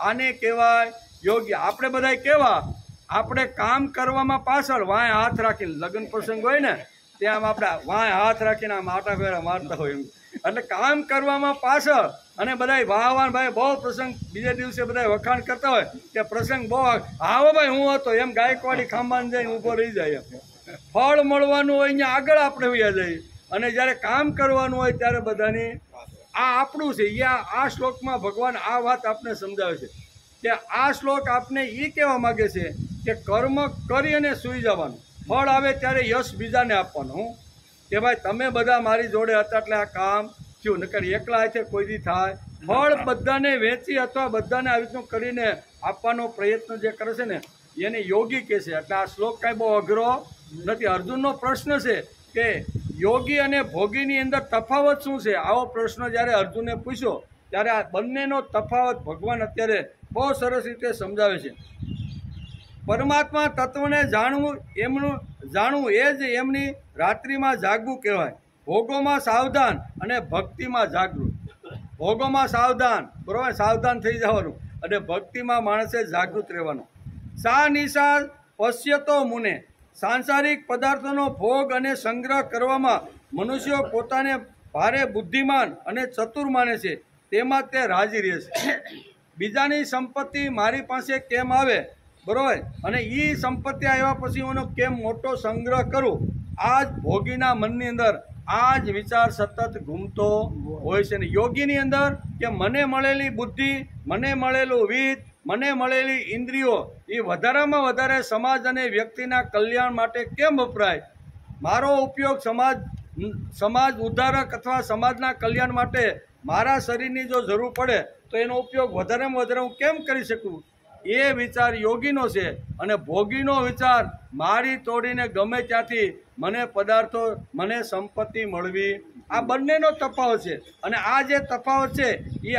આને કહેવાય યોગી. આપણે બધા કેવા, આપણે કામ કરવામાં પાછળ વાંય હાથ રાખીને, લગ્ન પ્રસંગ હોય ને ત્યાં આપણે વાંય હાથ રાખીને આમ આટા ફેરા મારતા હોય એમ. એટલે કામ કરવામાં પાછળ અને બધા વાહવાન ભાઈ બહુ પ્રસંગ બીજે દિવસે બધા વખાણ કરતા હોય કે પ્રસંગ બહુ આવો ભાઈ હું હતો એમ ગાયકવાડી ખાંબાને જઈને ઊભો રહી જાય. ફળ મળવાનું હોય અહીંયા આગળ આપણે વયા જઈએ અને જ્યારે કામ કરવાનું હોય ત્યારે બધાની આ આપણું છે. આ શ્લોકમાં ભગવાન આ વાત આપને સમજાવે છે કે આ શ્લોક આપને એ કહેવા માગે છે કે કર્મ કરી અને સૂઈ જવાનું, ફળ આવે ત્યારે યશ બીજાને આપવાનું. કે ભાઈ તમે બધા મારી જોડે હતા એટલે આ કામ થયું, નકર એકલા હાથે કોઈ દી થાય. ફળ બધાને વેચી અથવા બધાને આવી રીતનું કરીને આપવાનો પ્રયત્ન જે કરે છે ને એને યોગી કહે છે. એટલે આ શ્લોક કાંઈ બહુ અઘરો નથી. અર્જુનનો પ્રશ્ન છે કે યોગી અને ભોગીની અંદર તફાવત શું છે? આવો પ્રશ્ન જ્યારે અર્જુને પૂછ્યો ત્યારે આ બંનેનો તફાવત ભગવાન અત્યારે બહુ સરસ રીતે સમજાવે છે. પરમાત્મા તત્વને જાણવું એ જ એમની રાત્રિમાં જાગવું કહેવાય. ભોગોમાં સાવધાન અને ભક્તિમાં જાગૃત. ભોગોમાં સાવધાન, બરોબર, સાવધાન થઈ જવાનું અને ભક્તિમાં માણસે જાગૃત રહેવાનું. સા નિશા પશ્યતો મુને, સાંસારિક પદાર્થોનો ભોગ અને સંગ્રહ કરવામાં મનુષ્યો પોતાને ભારે બુદ્ધિમાન અને ચતુર માને છે, તેમાં તે રાજી રહે છે. બીજાની સંપત્તિ મારી પાસે કેમ આવે, બરોબર, અને એ સંપત્તિ આવ્યા પછી હું કેમ મોટો સંગ્રહ કરું, આ જ ભોગીના મનની અંદર આ જ વિચાર સતત ઘૂમતો હોય છે. ને યોગીની અંદર કે મને મળેલી બુદ્ધિ, મને મળેલું વિદ્ય, મને મળેલી ઇન્દ્રિયો એ વધારામાં વધારે સમાજ અને વ્યક્તિના કલ્યાણ માટે કેમ વપરાય, મારો ઉપયોગ સમાજ ઉદ્ધારક અથવા સમાજના કલ્યાણ માટે મારા શરીરની જો જરૂર પડે તો એનો ઉપયોગ વધારેમાં વધારે હું કેમ કરી શકું, એ વિચાર યોગીનો છે. અને ભોગીનો વિચાર મારી તોડીને ગમે ત્યાંથી મને પદાર્થો, મને સંપત્તિ મળવી, આ બંનેનો તફાવત છે. અને આ જે તફાવત છે એ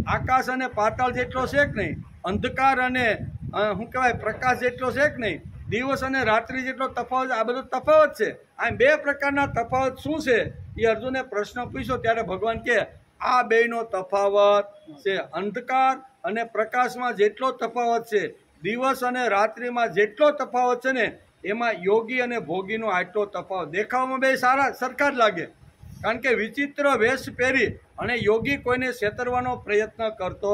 આકાશ અને પાતાળ જેટલો છે કે નહીં, અંધકાર અને શું કહેવાય પ્રકાશ જેટલો છે કે નહીં, દિવસ અને રાત્રિ જેટલો તફાવત, આ બધો તફાવત છે. આ 2 પ્રકારના તફાવત શું છે એ અર્જુને પ્રશ્ન પૂછ્યો ત્યારે ભગવાન કહે આ બેયનો તફાવત છે. અંધકાર અને પ્રકાશમાં જેટલો તફાવત છે, દિવસ અને રાત્રિમાં જેટલો તફાવત છે ને, એમાં યોગી અને ભોગીનો આટલો તફાવત. દેખાવમાં બે સરખા જ લાગે, કારણ કે વિચિત્ર વેશ પહેરી અને યોગી કોઈને છેતરવાનો પ્રયત્ન કરતો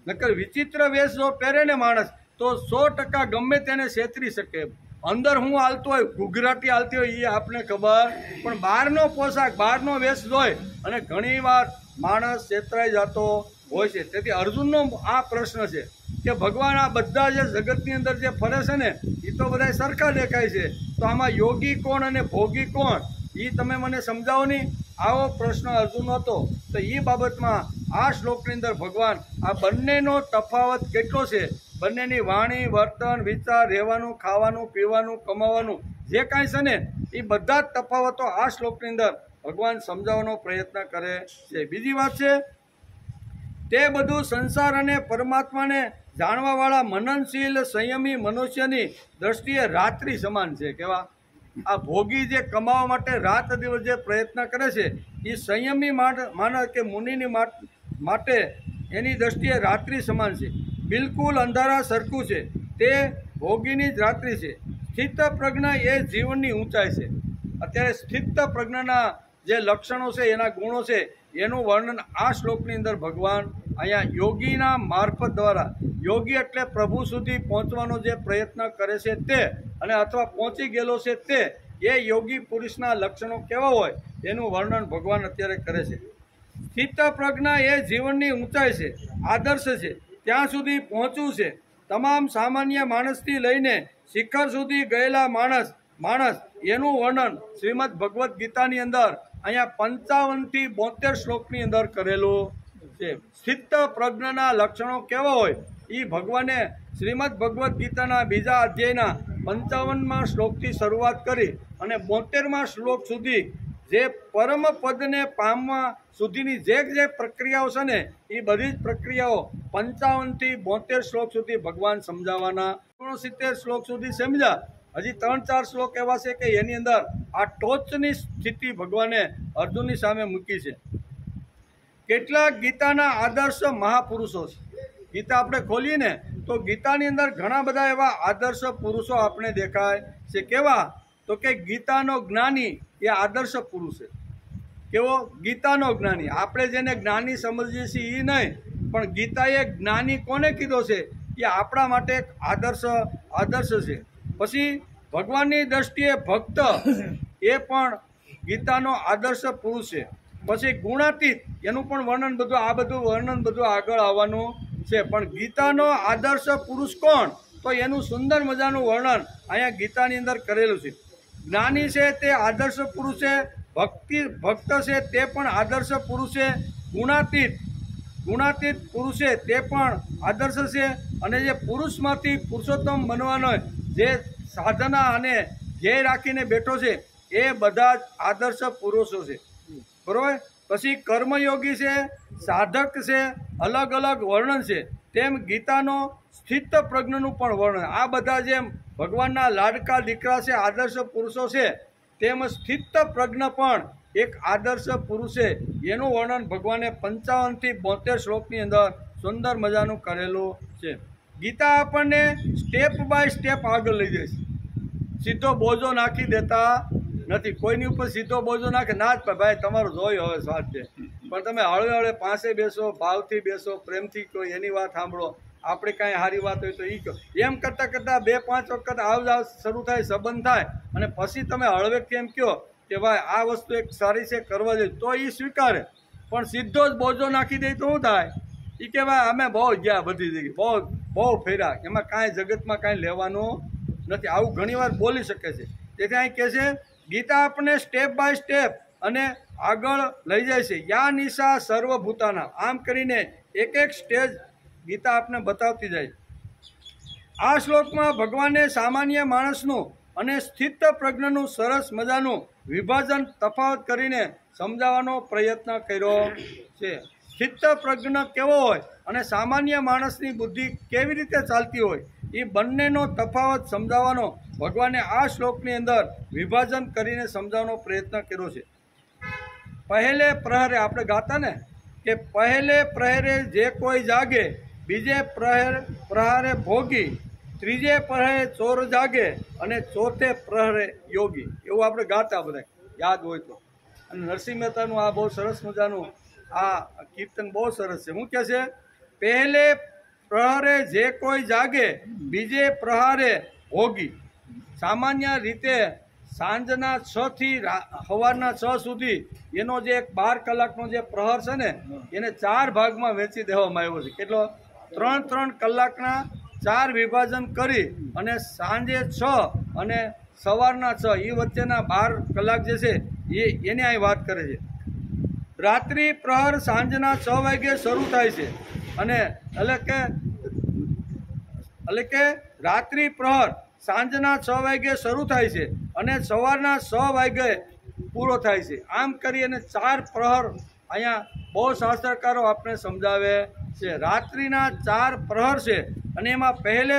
નકર વિચિત્ર વેશ જો પહેરે ને માણસ તો 100% ગમે તેને છેતરી શકે. અંદર હું હાલતો હોય, ઘૂઘરાટી હાલતી હોય એ આપને ખબર, પણ બહારનો પોશાક, બહારનો વેશ જોઈ અને ઘણીવાર માણસ છેતરાઈ જતો હોય છે. તેથી અર્જુનનો આ પ્રશ્ન છે કે ભગવાન આ બધા જે જગતની અંદર જે ફરે છે ને એ તો બધા સરખા દેખાય છે, તો આમાં યોગી કોણ અને ભોગી કોણ એ તમે મને સમજાવો નહીં. આવો પ્રશ્ન અર્જુન હતો. તો એ બાબતમાં આ શ્લોકની અંદર ભગવાન આ બંનેનો તફાવત કેટલો છે, બંનેની વાણી, વર્તન, વિચાર, રહેવાનું, ખાવાનું, પીવાનું, કમાવાનું જે કાંઈ છે ને એ બધા જ તફાવતો આ શ્લોકની અંદર ભગવાન સમજાવવાનો પ્રયત્ન કરે છે. બીજી વાત છે, તે બધું સંસાર અને પરમાત્માને જાણવાવાળા મનનશીલ સંયમી મનુષ્યની દ્રષ્ટિએ રાત્રિ સમાન છે. કેવા આ ભોગી જે કમાવા માટે રાત દિવસ જે પ્રયત્ન કરે છે એ સંયમી માણસ કે મુનિની માટે એની દ્રષ્ટિએ રાત્રિ સમાન છે. બિલકુલ અંધારા સરખું છે, તે ભોગીની જ રાત્રિ છે. સ્થિત પ્રજ્ઞા એ જીવનની ઊંચાઈ છે. અત્યારે સ્થિત પ્રજ્ઞાના જે લક્ષણો છે, એના ગુણો છે, એનું વર્ણન આ શ્લોકની અંદર ભગવાન અહીંયા યોગીના મારફત દ્વારા, યોગી એટલે પ્રભુ સુધી પહોંચવાનો જે પ્રયત્ન કરે છે તે, અને અથવા પહોંચી ગયેલો છે તે, એ યોગી પુરુષના લક્ષણો કેવા હોય એનું વર્ણન ભગવાન અત્યારે કરે છે. સ્થિત પ્રજ્ઞા એ જીવનની ઊંચાઈ છે, આદર્શ છે, ત્યાં સુધી પહોંચવું છે. તમામ સામાન્ય માણસથી લઈને શિખર સુધી ગયેલા માણસ એનું વર્ણન શ્રીમદ ભગવદ્ ગીતાની અંદર અહીંયા 55 થી 72 શ્લોકની અંદર કરેલું છે. સ્થિત પ્રજ્ઞાના લક્ષણો કેવા હોય એ ભગવાને શ્રીમદ ભગવદ્ ગીતાના બીજા અધ્યાયના 55માં શ્લોકથી શરૂઆત કરી અને 72માં શ્લોક સુધી જે પરમ પદને પામવા સુધીની જે પ્રક્રિયાઓ છે ને એ બધી જ પ્રક્રિયાઓ 55 થી 72 શ્લોક સુધી ભગવાન સમજાવવાના. 69 શ્લોક સુધી સમજ્યા. હજી 3-4 શ્લોક એવા છે કે એની અંદર આ ટોચની સ્થિતિ ભગવાને અર્જુનની સામે મૂકી છે. કેટલાક ગીતાના આદર્શ મહાપુરુષો છે. ગીતા આપણે ખોલીએ ને તો ગીતાની અંદર ઘણા બધા એવા આદર્શ પુરુષો આપણે દેખાય છે. કેવા? તો કે ગીતાનો જ્ઞાની એ આદર્શ પુરુષ છે. કેવો? ગીતાનો જ્ઞાની. આપણે જેને જ્ઞાની સમજીએ છીએ એ નહીં, પણ ગીતાએ જ્ઞાની કોને કીધો છે એ આપણા માટે એક આદર્શ છે. પછી ભગવાનની દ્રષ્ટિએ ભક્ત એ પણ ગીતાનો આદર્શ પુરુષ છે. પછી ગુણાતીત એનું પણ વર્ણન બધું, આ બધું વર્ણન બધું આગળ આવવાનું છે. પણ ગીતાનો આદર્શ પુરુષ કોણ, તો એનું સુંદર મજાનું વર્ણન અહીંયા ગીતાની અંદર કરેલું છે. જ્ઞાની છે તે આદર્શ પુરુષ છે, ભક્ત છે તે પણ આદર્શ પુરુષ છે, ગુણાતીત પુરુષ છે તે પણ આદર્શ છે, અને જે પુરુષમાંથી પુરુષોત્તમ બનવાનો જે સાધના અને ધ્યેય રાખીને બેઠો છે એ બધા જ આદર્શ પુરુષો છે. બરોબર? પછી કર્મયોગી છે, સાધક છે, અલગ અલગ વર્ણન છે. તેમ ગીતાનો સ્થિત પ્રજ્ઞનું પણ વર્ણન. આ બધા જેમ ભગવાનના લાડકા દીકરા છે, આદર્શ પુરુષો છે, તેમ સ્થિત પ્રજ્ઞ પણ એક આદર્શ પુરુષ છે. એનું વર્ણન ભગવાને 55 થી 72 શ્લોકની અંદર સુંદર મજાનું કરેલું છે. ગીતા આપણને સ્ટેપ બાય સ્ટેપ આગળ લઈ જાય છે. સીધો બોજો નાખી દેતા નથી. કોઈની ઉપર સીધો બોજો નાખે ના જ ભાઈ તમારો જોયો હવે સ્વાદ છે, પણ તમે હળવે હળવે પાસે બેસો, ભાવથી બેસો, પ્રેમથી કહો, એની વાત સાંભળો. આપણે કાંઈ સારી વાત હોય તો એ કહો. એમ કરતાં કરતાં 2-5 વખત આવ શરૂ થાય, સંબંધ થાય, અને પછી તમે હળવેકથી એમ કહો કે ભાઈ આ વસ્તુ એક સારી છે, કરવા જોઈએ, તો એ સ્વીકારે. પણ સીધો જ બોજો નાખી દે તો શું થાય? એ કે ભાઈ અમે બહુ ગયા બધી જગ્યાએ, બહુ ફેર્યા, એમાં કાંઈ જગતમાં કાંઈ લેવાનું નથી. આવું ઘણીવાર બોલી શકે છે. તેથી અહીં કહે છે ગીતા આપણને સ્ટેપ બાય સ્ટેપ અને આગળ લઈ જાય છે. યા નિશા સર્વભૂતાના, આમ કરીને એક સ્ટેજ ગીતા આપને બતાવતી જાય. આ શ્લોકમાં ભગવાને સામાન્ય માણસનું અને સ્થિત પ્રજ્ઞનું સરસ મજાનું વિભાજન તફાવત કરીને સમજાવવાનો પ્રયત્ન કર્યો છે. સ્થિત પ્રજ્ઞ કેવો હોય અને સામાન્ય માણસની બુદ્ધિ કેવી રીતે ચાલતી હોય એ બંનેનો તફાવત સમજાવવાનો ભગવાને આ શ્લોકની અંદર વિભાજન કરીને સમજાવવાનો પ્રયત્ન કર્યો છે. પહેલે પ્રહરે, આપણે ગાતા ને કે પહેલે પ્રહરે જે કોઈ જાગે, બીજે પ્રહારે ભોગી, ત્રીજે પ્રહરે ચોર જાગે અને ચોથે પ્રહરે યોગી. એવું આપણે ગાતા બધા, યાદ હોય તો. અને નરસિંહ મહેતાનું આ બહુ સરસ મજાનું આ કીર્તન બહુ સરસ છે. શું કહે છે? પહેલે પ્રહરે જે કોઈ જાગે, બીજે પ્રહારે ભોગી, સામાન્ય રીતે સાંજના 6 થી સવારના 6 સુધી એનો જે 12 કલાકનો જે પ્રહર છે ને એને 4 ભાગમાં વહેંચી દેવામાં આવ્યો છે. કેટલો? 3-3 કલાકના 4 વિભાજન કરી અને સાંજે 6 અને સવારના 6 એ વચ્ચેના 12 કલાક જે છે એની અહીં વાત કરે છે. રાત્રિ પ્રહર સાંજના 6 વાગે શરૂ થાય છે અને એટલે કે રાત્રિ પ્રહર સાંજના 6 વાગે શરૂ થાય છે અને સવારના 6 વાગે પૂરો થાય છે. આમ કરી અને 4 પ્રહર અહીંયા બહુ શાસ્ત્રકારો આપણે સમજાવે છે. રાત્રિના 4 પ્રહર છે અને એમાં પહેલે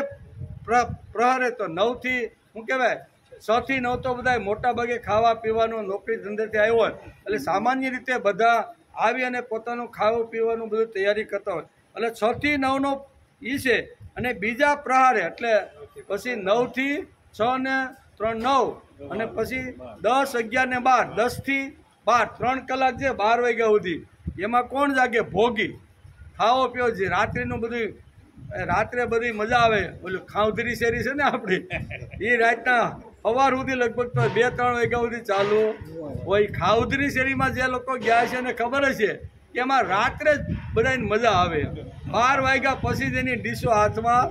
પ્રહરે તો 9 થી શું કહેવાય 6 થી 9 તો બધા મોટા ભાગે ખાવા પીવાનું નોકરી ધંધેથી આવ્યો હોય એટલે સામાન્ય રીતે બધા આવી અને પોતાનું ખાવું પીવાનું બધું તૈયારી કરતા હોય એટલે 6 થી 9નો એ છે. અને બીજા પ્રહારે એટલે પછી 9 થી 6 ને 3 9 અને પછી 10 11 ને 12 10 થી 12 3 કલાક છે 12 વાગ્યા સુધી એમાં કોણ જાગે? ભોગી. ખાવો પીવો છે રાત્રિનું બધું રાત્રે બધી મજા આવે. ઓલું ખાવધરી શેરી છે ને આપણી એ રાતના સવાર સુધી લગભગ તો 2-3 વાગ્યા સુધી ચાલુ હોય. ખાવધરી શેરીમાં જે લોકો ગયા છે એને ખબર છે કે એમાં રાત્રે જ બધાને મજા આવે. 12 વાગ્યા પછી જ એની ડીશો હાથમાં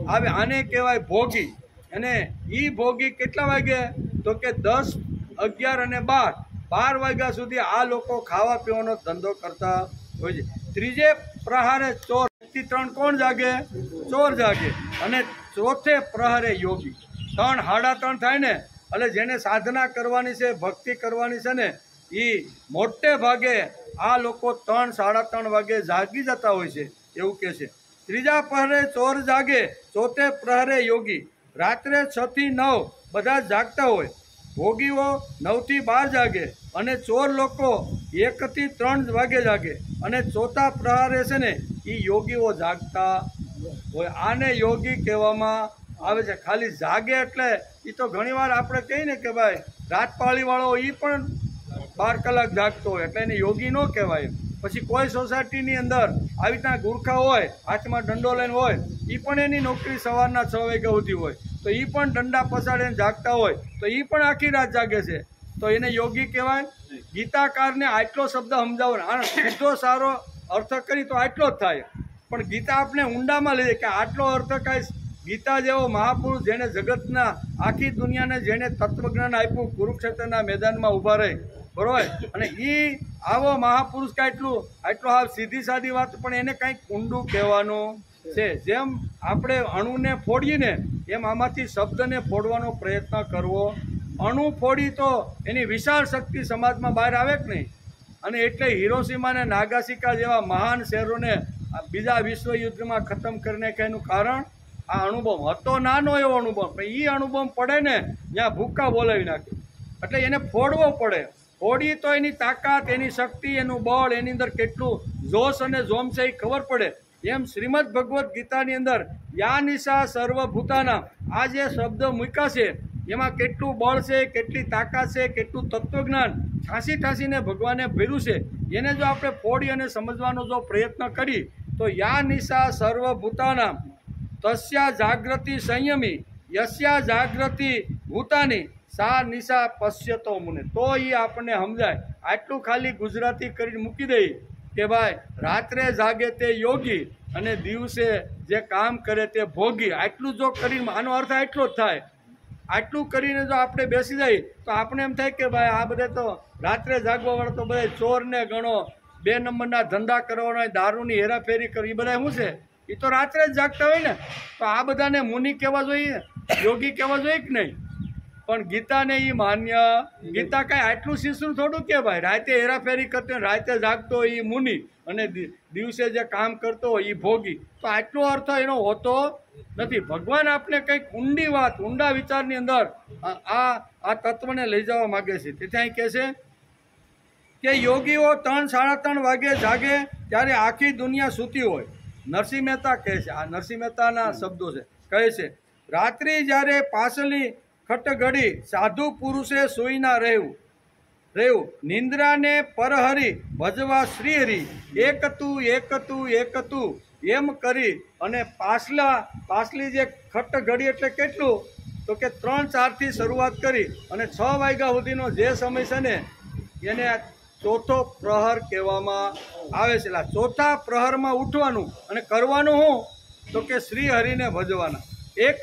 આવે. આને કહેવાય ભોગી. અને એ ભોગી કેટલા વાગે? તો કે 10 11 અને 12 વાગ્યા સુધી આ લોકો ખાવા પીવાનો ધંધો કરતા હોય છે. ત્રીજે પ્રહારે ચોર. 3 કોણ જાગે? ચોર જાગે. અને ચોથે પ્રહરે યોગી. 3 સાડા 3 થાય ને એટલે જેને સાધના કરવાની છે ભક્તિ કરવાની છે ને એ મોટે ભાગે આ લોકો 3 સાડા 3 વાગે જાગી જતા હોય છે એવું કહે છે. ત્રીજા પ્રહરે ચોર જાગે. ચોથે પ્રહરે યોગી. રાત્રે 6 થી 9 બધા જાગતા હોય. ભોગીઓ 9 થી 12 જાગે અને ચોર લોકો 1 થી 3 વાગે જાગે અને ચોથા પ્રહરે છે ને એ યોગીઓ જાગતા હોય. આને યોગી કહેવામાં આવે છે. ખાલી જાગે એટલે એ તો ઘણીવાર આપણે કહીએ ને કે ભાઈ રાતપાળીવાળો એ પણ 12 કલાક જાગતો હોય એટલે એને યોગી ન કહેવાય. પછી કોઈ સોસાયટીની અંદર આવી રીતના ગુરખા હોય હાથમાં દંડો લઈને હોય એ પણ એની નોકરી સવારના 6 વાગ્યા સુધી હોય તો એ પણ દંડા પસાડીને જાગતા હોય તો એ પણ આખી રાત જાગે છે તો એને યોગી કહેવાય. ગીતાકારને આટલો શબ્દ સમજાવો આનો સીધો સારો અર્થ કરી તો આટલો જ થાય. પણ ગીતા આપણે ઊંડામાં લઈએ કે આટલો અર્થ કાંઈ ગીતા જેવો મહાપુરુષ જેને જગતના આખી દુનિયાને જેને તત્વજ્ઞાન આપ્યું કુરુક્ષેત્રના મેદાનમાં ઊભા રહી બરોબર અને એ આવો મહાપુરુષ કાંઈ આટલો હા સીધી સાદી વાત પણ એને કંઈક ઊંડું કહેવાનું છે. જેમ આપણે અણુને ફોડીએ ને એમ આમાંથી શબ્દને ફોડવાનો પ્રયત્ન કરવો. અણુ ફોડી તો એની વિશાળ શક્તિ સમાજમાં બહાર આવે કે નહીં. અને એટલે હિરોશીમા અને નાગાસાકી જેવા મહાન શહેરોને બીજા વિશ્વ યુદ્ધમાં ખતમ કરી નાખ્યાનું કારણ આ અણુબોમ્બ હતો. નાનો એવો અણુબોમ્બ પણ એ અણુબોમ્બ પડે ને ત્યાં ભૂક્કા બોલાવી નાખે એટલે એને ફોડવો પડે. ફોડી તો એની તાકાત એની શક્તિ એનું બળ એની અંદર કેટલું જોશ અને જોમ છે એ ખબર પડે. એમ શ્રીમદ ભગવદ્ ગીતાની અંદર યા નિશા સર્વભૂતાના આ જે શબ્દ મૂક્યા છે એમાં કેટલું બળ છે કેટલી તાકાત છે કેટલું તત્વજ્ઞાન ઠાંસીને ભગવાને ભર્યું છે એને જો આપણે ફોડી અને સમજવાનો જો પ્રયત્ન કરી તો યા નિશા સર્વભૂતાના તસ્યા જાગૃતિ સંયમી યસ્યા જાગૃતિ ભૂતાની સા નિશા પશ્યતો મુને. તો એ આપણને સમજાય. આટલું ખાલી ગુજરાતી કરીને મૂકી દઈ કે ભાઈ રાત્રે જાગે તે યોગી અને દિવસે જે કામ કરે તે ભોગી. આટલું જો કરીને આનો અર્થ આટલો જ થાય. આટલું કરીને જો આપણે બેસી જઈએ તો આપણે એમ થાય કે ભાઈ આ બધા તો રાત્રે જાગવાવાળા તો બધા ચોરને ગણો 2 નંબરના ધંધા કરવાના દારૂની હેરાફેરી કરવી એ બધા શું છે એ તો રાત્રે જ જાગતા હોય ને. તો આ બધાને મુનિ કહેવા જોઈએ યોગી કહેવા જોઈએ કે નહીં. પણ ગીતાને એ માન્ય. ગીતા કાંઈ આટલું શીશું થોડું કે ભાઈ રાતે હેરાફેરી કરતો હોય રાતે જાગતો હોય એ મુનિ અને દિવસે જે કામ કરતો હોય એ ભોગી. તો આટલો અર્થ એનો હોતો નથી. ભગવાન આપણે કંઈક ઊંડી વાત ઊંડા વિચારની અંદર આ તત્વને લઈ જવા માગે છે. તેથી અહીં કહે છે કે યોગીઓ 3 સાડા 3 વાગે જાગે ત્યારે આખી દુનિયા સૂતી હોય. નરસિંહ મહેતા કહે છે આ નરસિંહ મહેતાના શબ્દો છે. કહે છે રાત્રિ જ્યારે પાછલી ખટઘડી સાધુ પુરુષે સૂઈ ના રહેવું નિંદ્રાને પરહરી ભજવા શ્રીહરિ એક તું એમ કરી અને પાછલી જે ખટઘડી એટલે કેટલું તો કે 3-4થી શરૂઆત કરી અને 6 વાગ્યા સુધીનો જે સમય છે ને એને ચોથો પ્રહર કહેવામાં આવે છે. એટલે ચોથા પ્રહરમાં ઉઠવાનું અને કરવાનું શું તો કે શ્રી હરિને ભજવાના. એક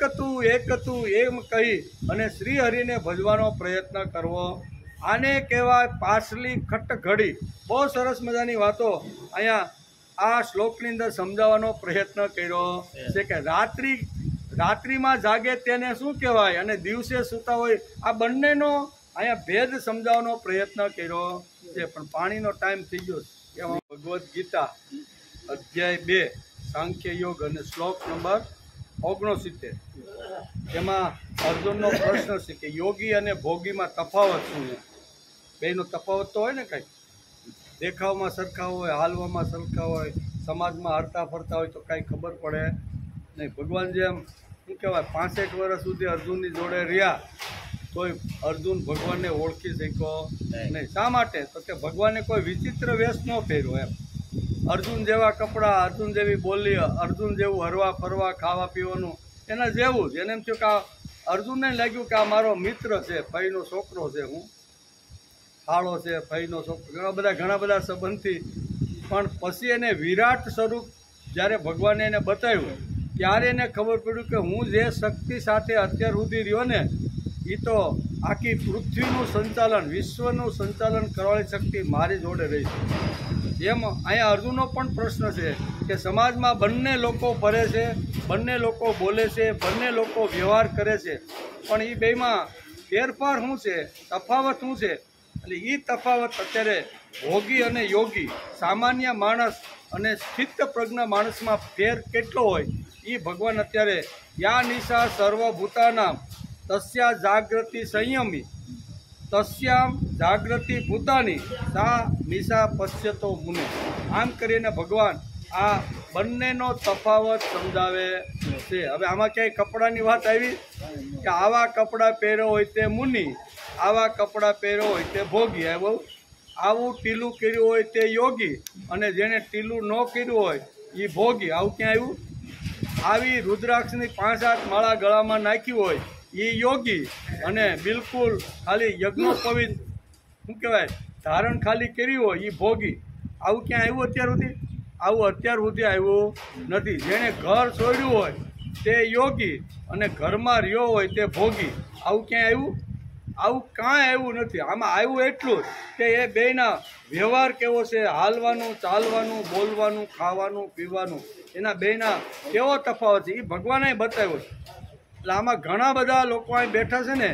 તું એમ કહી અને શ્રી હરિને ભજવાનો પ્રયત્ન કરવો. આને કહેવાય પાછલી ખટઘડી. બહુ સરસ મજાની વાતો અહીંયા આ શ્લોકની અંદર સમજાવવાનો પ્રયત્ન કર્યો છે કે રાત્રિમાં જાગે તેને શું કહેવાય અને દિવસે સૂતા હોય, આ બંનેનો અહીંયા ભેદ સમજાવવાનો પ્રયત્ન કર્યો છે. પણ પાણીનો ટાઈમ થઈ ગયો છે. એમાં ભગવદ્ ગીતા અધ્યાય 2 સાંખ્ય યોગ અને શ્લોક નંબર 69 એમાં અર્જુનનો પ્રશ્ન છે કે યોગી અને ભોગીમાં તફાવત શું છે? બેનો તફાવત તો હોય ને, કંઈક દેખાવમાં સરખા હોય, હાલવામાં સરખા હોય, સમાજમાં હરતા ફરતા હોય તો કાંઈ ખબર પડે નહીં. ભગવાન જેમ શું કહેવાય 65 વર્ષ સુધી અર્જુનની જોડે રહ્યા તોય અર્જુન ભગવાનને ઓળખી શક્યો નહીં. શા માટે? તો કે ભગવાને કોઈ વિચિત્ર વેશ ન પહેર્યો એમ. અર્જુન જેવા કપડાં, અર્જુન જેવી બોલી, અર્જુન જેવું હરવા ફરવા, ખાવા પીવાનું એના જેવું જ. એને એમ થયું કે અર્જુનને લાગ્યું કે આ મારો મિત્ર છે, ભાઈનો છોકરો છે, હું ફાળો છે, ભાઈનો છોકરો, ઘણા બધા સંબંધથી. પણ પછી એને વિરાટ સ્વરૂપ જ્યારે ભગવાને એને બતાવ્યું ત્યારે એને ખબર પડ્યું કે હું જે શક્તિ સાથે અત્યાર સુધી રહ્યો ને એ તો આખી પૃથ્વીનું સંચાલન, વિશ્વનું સંચાલન કરવાની શક્તિ મારી જોડે રહી છે. જેમ અહીંયા અર્જુનનો પણ પ્રશ્ન છે કે સમાજમાં બંને લોકો ફરે છે, બંને લોકો બોલે છે, બંને લોકો વ્યવહાર કરે છે, પણ એ બેમાં ફેરફાર શું છે, તફાવત શું છે? એટલે એ તફાવત અત્યારે ભોગી અને યોગી, સામાન્ય માણસ અને સ્થિત પ્રજ્ઞ માણસમાં ફેર કેટલો હોય એ ભગવાન અત્યારે યા નિશા સર્વભૂતાનામ તસ્યા જાગૃતિ સંયમી તસ્યામ જાગૃતિ ભૂતાની સા નિશા પશ્યતો મુને. આમ કરીને ભગવાન આ બંનેનો તફાવત સમજાવે છે. હવે આમાં ક્યાંય કપડાની વાત આવી કે આવા કપડાં પહેર્યો હોય તે મુનિ, આવા કપડાં પહેર્યો હોય તે ભોગી. આવું ટીલું કર્યું હોય તે યોગી અને જેને ટીલું ન કર્યું હોય એ ભોગી. આવું ક્યાં આવ્યું? આવી રુદ્રાક્ષની 5-8 માળા ગળામાં નાખી હોય એ યોગી અને બિલકુલ ખાલી યજ્ઞોપવિત શું કહેવાય ધારણ ખાલી કર્યું હોય એ ભોગી. આવું ક્યાં આવ્યું અત્યાર સુધી? આવું અત્યાર સુધી આવ્યું નથી. જેણે ઘર છોડ્યું હોય તે યોગી અને ઘરમાં રહ્યો હોય તે ભોગી. આવું ક્યાંય આવ્યું? આવું કાંઈ આવ્યું નથી. આમાં આવ્યું એટલું જ કે એ બેના વ્યવહાર કેવો છે, હાલવાનું, ચાલવાનું, બોલવાનું, ખાવાનું, પીવાનું, એના બેના કેવો તફાવત છે એ ભગવાને બતાવ્યો છે. એટલે આમાં ઘણા બધા લોકો અહીં બેઠા છે ને,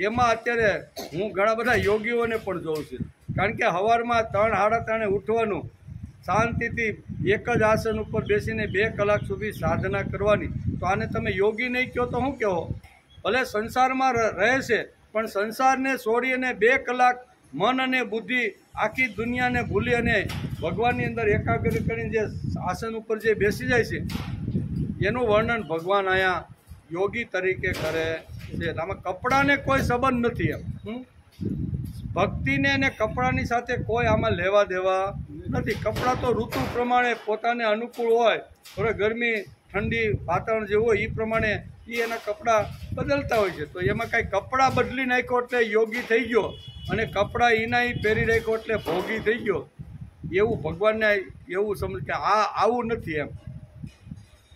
એમાં અત્યારે હું ઘણા બધા યોગીઓને પણ જોઉં છું. કારણ કે સવારમાં 3-3:30 ઉઠવાનું, શાંતિથી એક જ આસન ઉપર બેસીને 2 કલાક સુધી સાધના કરવાની. તો આને તમે યોગી નહીં કહો તો શું કહો? ભલે સંસારમાં રહે છે પણ સંસારને છોડી અને 2 કલાક મન અને બુદ્ધિ આખી દુનિયાને ભૂલી અને ભગવાનની અંદર એકાગ્ર કરીને જે આસન ઉપર જે બેસી જાય છે એનું વર્ણન ભગવાન અહીંયા યોગી તરીકે કરે છે. આમાં કપડાને કોઈ સંબંધ નથી એમ. ભક્તિને અને કપડાની સાથે કોઈ આમાં લેવા દેવા નથી. કપડાં તો ઋતુ પ્રમાણે પોતાને અનુકૂળ હોય, થોડી ગરમી ઠંડી વાતાવરણ જેવું હોય એ પ્રમાણે એ એના કપડાં બદલતા હોય છે. તો એમાં કાંઈ કપડાં બદલી નાખ્યો એટલે યોગી થઈ ગયો અને કપડાં એના પહેરી રાખ્યો એટલે ભોગી થઈ ગયો, એવું ભગવાનને એવું સમજ કે આવું નથી એમ.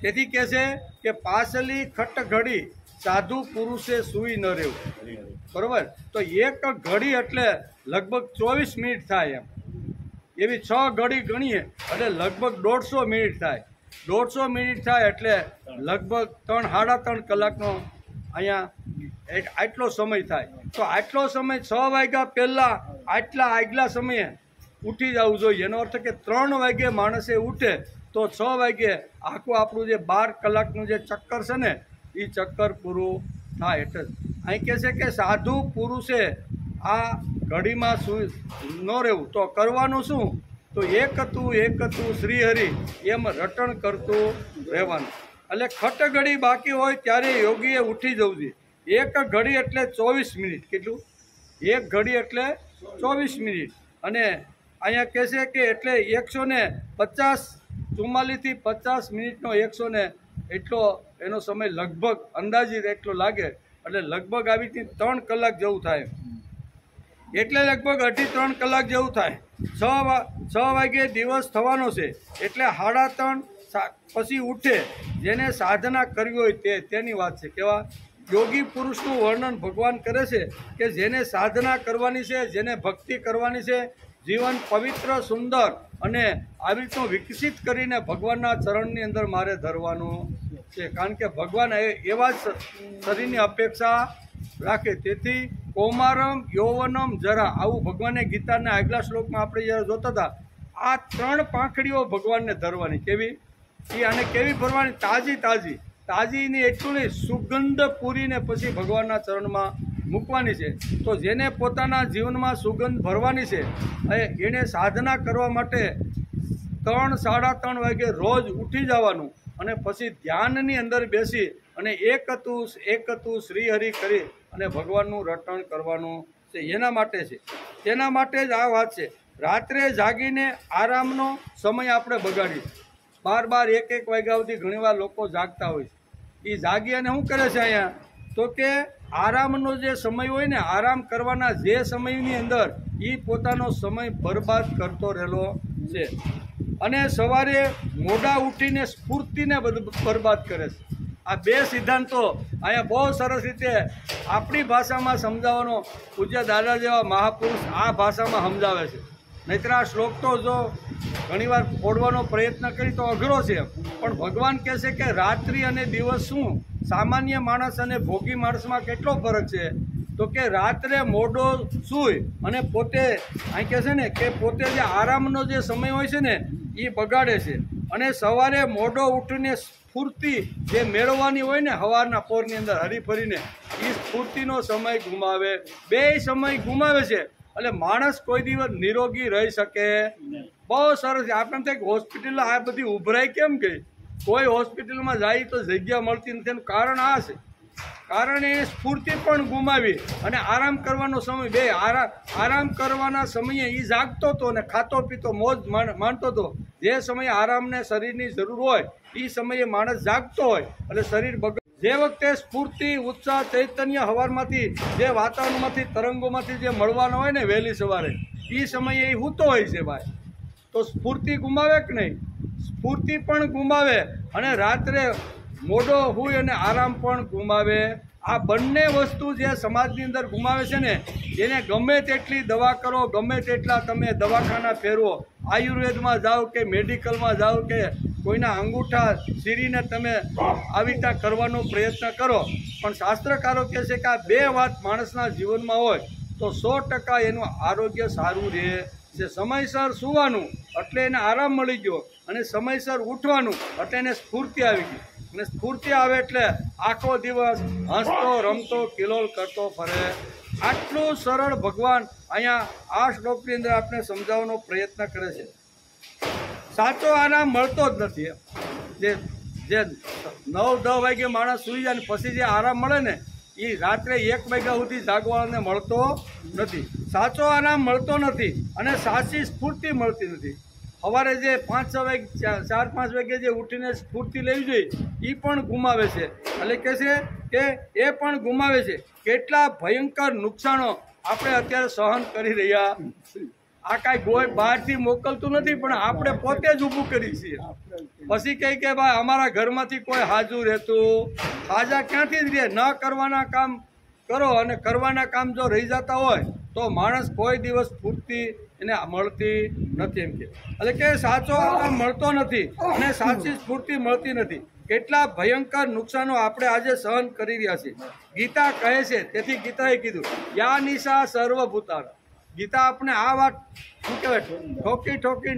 તેથી કહે છે કે પાછલી ખટઘડી સાધુ પુરુષે સૂઈ ન રહેવું. બરાબર? તો એક ઘડી એટલે લગભગ 24 મિનિટ થાય એમ. એવી 6 ઘડી ગણીએ એટલે લગભગ 150 મિનિટ થાય. 150 મિનિટ થાય એટલે લગભગ 3-3.5 કલાકનો અહીંયા આટલો સમય થાય. તો આટલો સમય 6 વાગ્યા પહેલાં આટલા આગલા સમયે ઉઠી જવું જોઈએ. એનો અર્થ કે 3 વાગ્યે માણસે ઉઠે તો 6 વાગ્યે આખું આપણું જે 12 કલાકનું જે ચક્કર છે ને એ ચક્કર પૂરું થાય. એટલે અહીં કહે છે કે સાધુ પુરુષે આ ઘડીમાં ન રહેવું. તો કરવાનું શું? તો એક હતું શ્રીહરિ એમ રટણ કરતું રહેવાનું. એટલે ખટઘડી બાકી હોય ત્યારે યોગીએ ઉઠી જવું જોઈએ. એક ઘડી એટલે 24 મિનિટ. કેટલું? એક ઘડી એટલે 24 મિનિટ. અને અહીંયા કહે છે કે એટલે 44 થી 50 મિનિટનો 100 ને એટલો એનો સમય લગભગ અંદાજિત એટલો લાગે. એટલે લગભગ આવી રીતે 3 કલાક જેવું થાય, એટલે લગભગ 2.5-3 કલાક જેવું થાય. 6 વાગે દિવસ થવાનો છે એટલે 3:30 પછી ઉઠે. જેને સાધના કરવી હોય તેની વાત છે. કેવા યોગી પુરુષનું વર્ણન ભગવાન કરે છે કે જેને સાધના કરવાની છે, જેને ભક્તિ કરવાની છે, જીવન પવિત્ર સુંદર અને આવી રીતનું વિકસિત કરીને ભગવાનના ચરણની અંદર મારે ધરવાનું છે. કારણ કે ભગવાન એવા જ શરીરની અપેક્ષા રાખે. તેથી કૌમારમ યૌવનમ જરા, આવું ભગવાને ગીતાના આગલા શ્લોકમાં આપણે જ્યારે જોતા હતા, આ 3 પાંખડીઓ ભગવાનને ધરવાની. કેવી એ અને કેવી ભરવાની? તાજીની એટલું નહીં, સુગંધ પૂરીને પછી ભગવાનના ચરણમાં મૂકવાની છે. તો જેને પોતાના જીવનમાં સુગંધ ભરવાની છે એણે સાધના કરવા માટે 3-3:30 વાગે રોજ ઉઠી જવાનું અને પછી ધ્યાનની અંદર બેસી અને એક હતું શ્રીહરિ કરી અને ભગવાનનું રટણ કરવાનું છે. એના માટે છે, તેના માટે જ આ વાત છે. રાત્રે જાગીને આરામનો સમય આપણે બગાડી 12-1 વાગ્યા સુધી ઘણીવાર લોકો જાગતા હોય છે. એ જાગી અને શું કરે છે અહીંયા? તો કે આરામનો જે સમય હોય ને, આરામ કરવાના જે સમયની અંદર એ પોતાનો સમય બરબાદ કરતો રહેલો છે. અને સવારે મોડા ઉઠીને સ્ફૂર્તિને બરબાદ કરે છે. આ 2 સિદ્ધાંતો અહીંયા બહુ સરસ રીતે આપણી ભાષામાં સમજાવવાનો પૂજ્ય દાદા જેવા મહાપુરુષ આ ભાષામાં સમજાવે છે. નહીંતર આ શ્લોક તો જો ઘણીવાર ફોડવાનો પ્રયત્ન કરી તો અઘરો છે. પણ ભગવાન કહે છે કે રાત્રિ અને દિવસ શું, સામાન્ય માણસ અને ભોગી માણસમાં કેટલો ફરક છે? તો કે રાત્રે મોડો સૂય અને પોતે અહીં કહે છે ને કે પોતે જે આરામનો જે સમય હોય છે ને એ બગાડે છે. અને સવારે મોડો ઉઠીને સ્ફૂર્તિ જે મેળવવાની હોય ને સવારના પોરની અંદર હરીફરીને, એ સ્ફૂર્તિનો સમય ગુમાવે. 2 સમય ગુમાવે છે. એટલે માણસ કોઈ દિવસ નિરોગી રહી શકે. બહુ સરસ. આપણે તો હોસ્પિટલમાં આ બધી ઉભરાય કેમ ગઈ? કોઈ હોસ્પિટલમાં જાય તો જગ્યા મળતી નથી. એનું કારણ આ છે, કારણ એ સ્ફૂર્તિ પણ ગુમાવી અને આરામ કરવાનો સમય 2 આરામ કરવાના સમયે એ જાગતો હતો અને ખાતો પીતો મોજ માણતો હતો. જે સમયે આરામને શરીરની જરૂર હોય એ સમયે માણસ જાગતો હોય એટલે શરીર બગડ. જે વખતે સ્ફૂર્તિ, ઉત્સાહ, ચૈતન્ય હવારમાંથી જે વાતાવરણમાંથી તરંગોમાંથી જે મળવાનો હોય ને વહેલી સવારે, એ સમયે એ સૂતો હોય છે ભાઈ. તો સ્ફૂર્તિ ગુમાવે કે નહીં? સ્ફૂર્તિ પણ ગુમાવે અને રાત્રે મોડો હોય અને આરામ પણ ગુમાવે. આ બંને વસ્તુ જે સમાજની અંદર ગુમાવે છે ને, એને ગમે તેટલી દવા કરો, ગમે તેટલા તમે દવાખાના ફેરવો, આયુર્વેદમાં જાઓ કે મેડિકલમાં જાઓ કે કોઈના અંગૂઠા સીરીને તમે આવી રીતના કરવાનો પ્રયત્ન કરો, પણ શાસ્ત્રકારો કહે છે કે આ 2 વાત માણસના જીવનમાં હોય તો 100% એનું આરોગ્ય સારું રહે છે. સમયસર સૂવાનું એટલે એને આરામ મળી ગયો અને સમયસર ઉઠવાનું એટલે એને સ્ફૂર્તિ આવી ગઈ. અને સ્ફૂર્તિ આવે એટલે આખો દિવસ હસતો રમતો કિલોલ કરતો ફરે. આટલું સરળ ભગવાન અહીંયા આ શ્લોકની અંદર આપણે સમજાવવાનો પ્રયત્ન કરે છે. સાચો આરામ મળતો જ નથી. જે 9-10 વાગે માણસ સૂઈ જાય ને પછી જે આરામ મળે ને એ રાત્રે 1 વાગ્યા સુધી જાગવાને મળતો નથી. સાચો આરામ મળતો નથી અને સાચી સ્ફૂર્તિ મળતી નથી. સવારે જે 5-6 વાગે 4-5 વાગે જે ઉઠીને સ્ફૂર્તિ લેવી જોઈએ એ પણ ગુમાવે છે. એટલે કહે છે કે એ પણ ગુમાવે છે. કેટલા ભયંકર નુકસાનો આપણે અત્યારે સહન કરી રહ્યા. આ કાંઈ કોઈ બહારથી મોકલતું નથી પણ આપણે પોતે જ ઊભું કરી છીએ. પછી કહી કે ભાઈ અમારા ઘરમાંથી કોઈ હાજુ રહેતું. હાજા ક્યાંથી જ રહે? ન કરવાના કામ કરો અને કરવાના કામ જો રહી જતા હોય તો માણસ કોઈ દિવસ સ્ફૂર્તિ એને મળતી નથી. એમ કે એટલે કે સાચો આરામ મળતો નથી અને સાચી સ્ફૂર્તિ મળતી નથી. કેટલા ભયંકર નુકસાનો આપણે આજે સહન કરી રહ્યા છીએ. ગીતા કહે છે, તેથી ગીતાએ કીધું યા નિશા સર્વભૂતાના. ગીતા આપણે આ વાત શું કહેવાય ઠોકી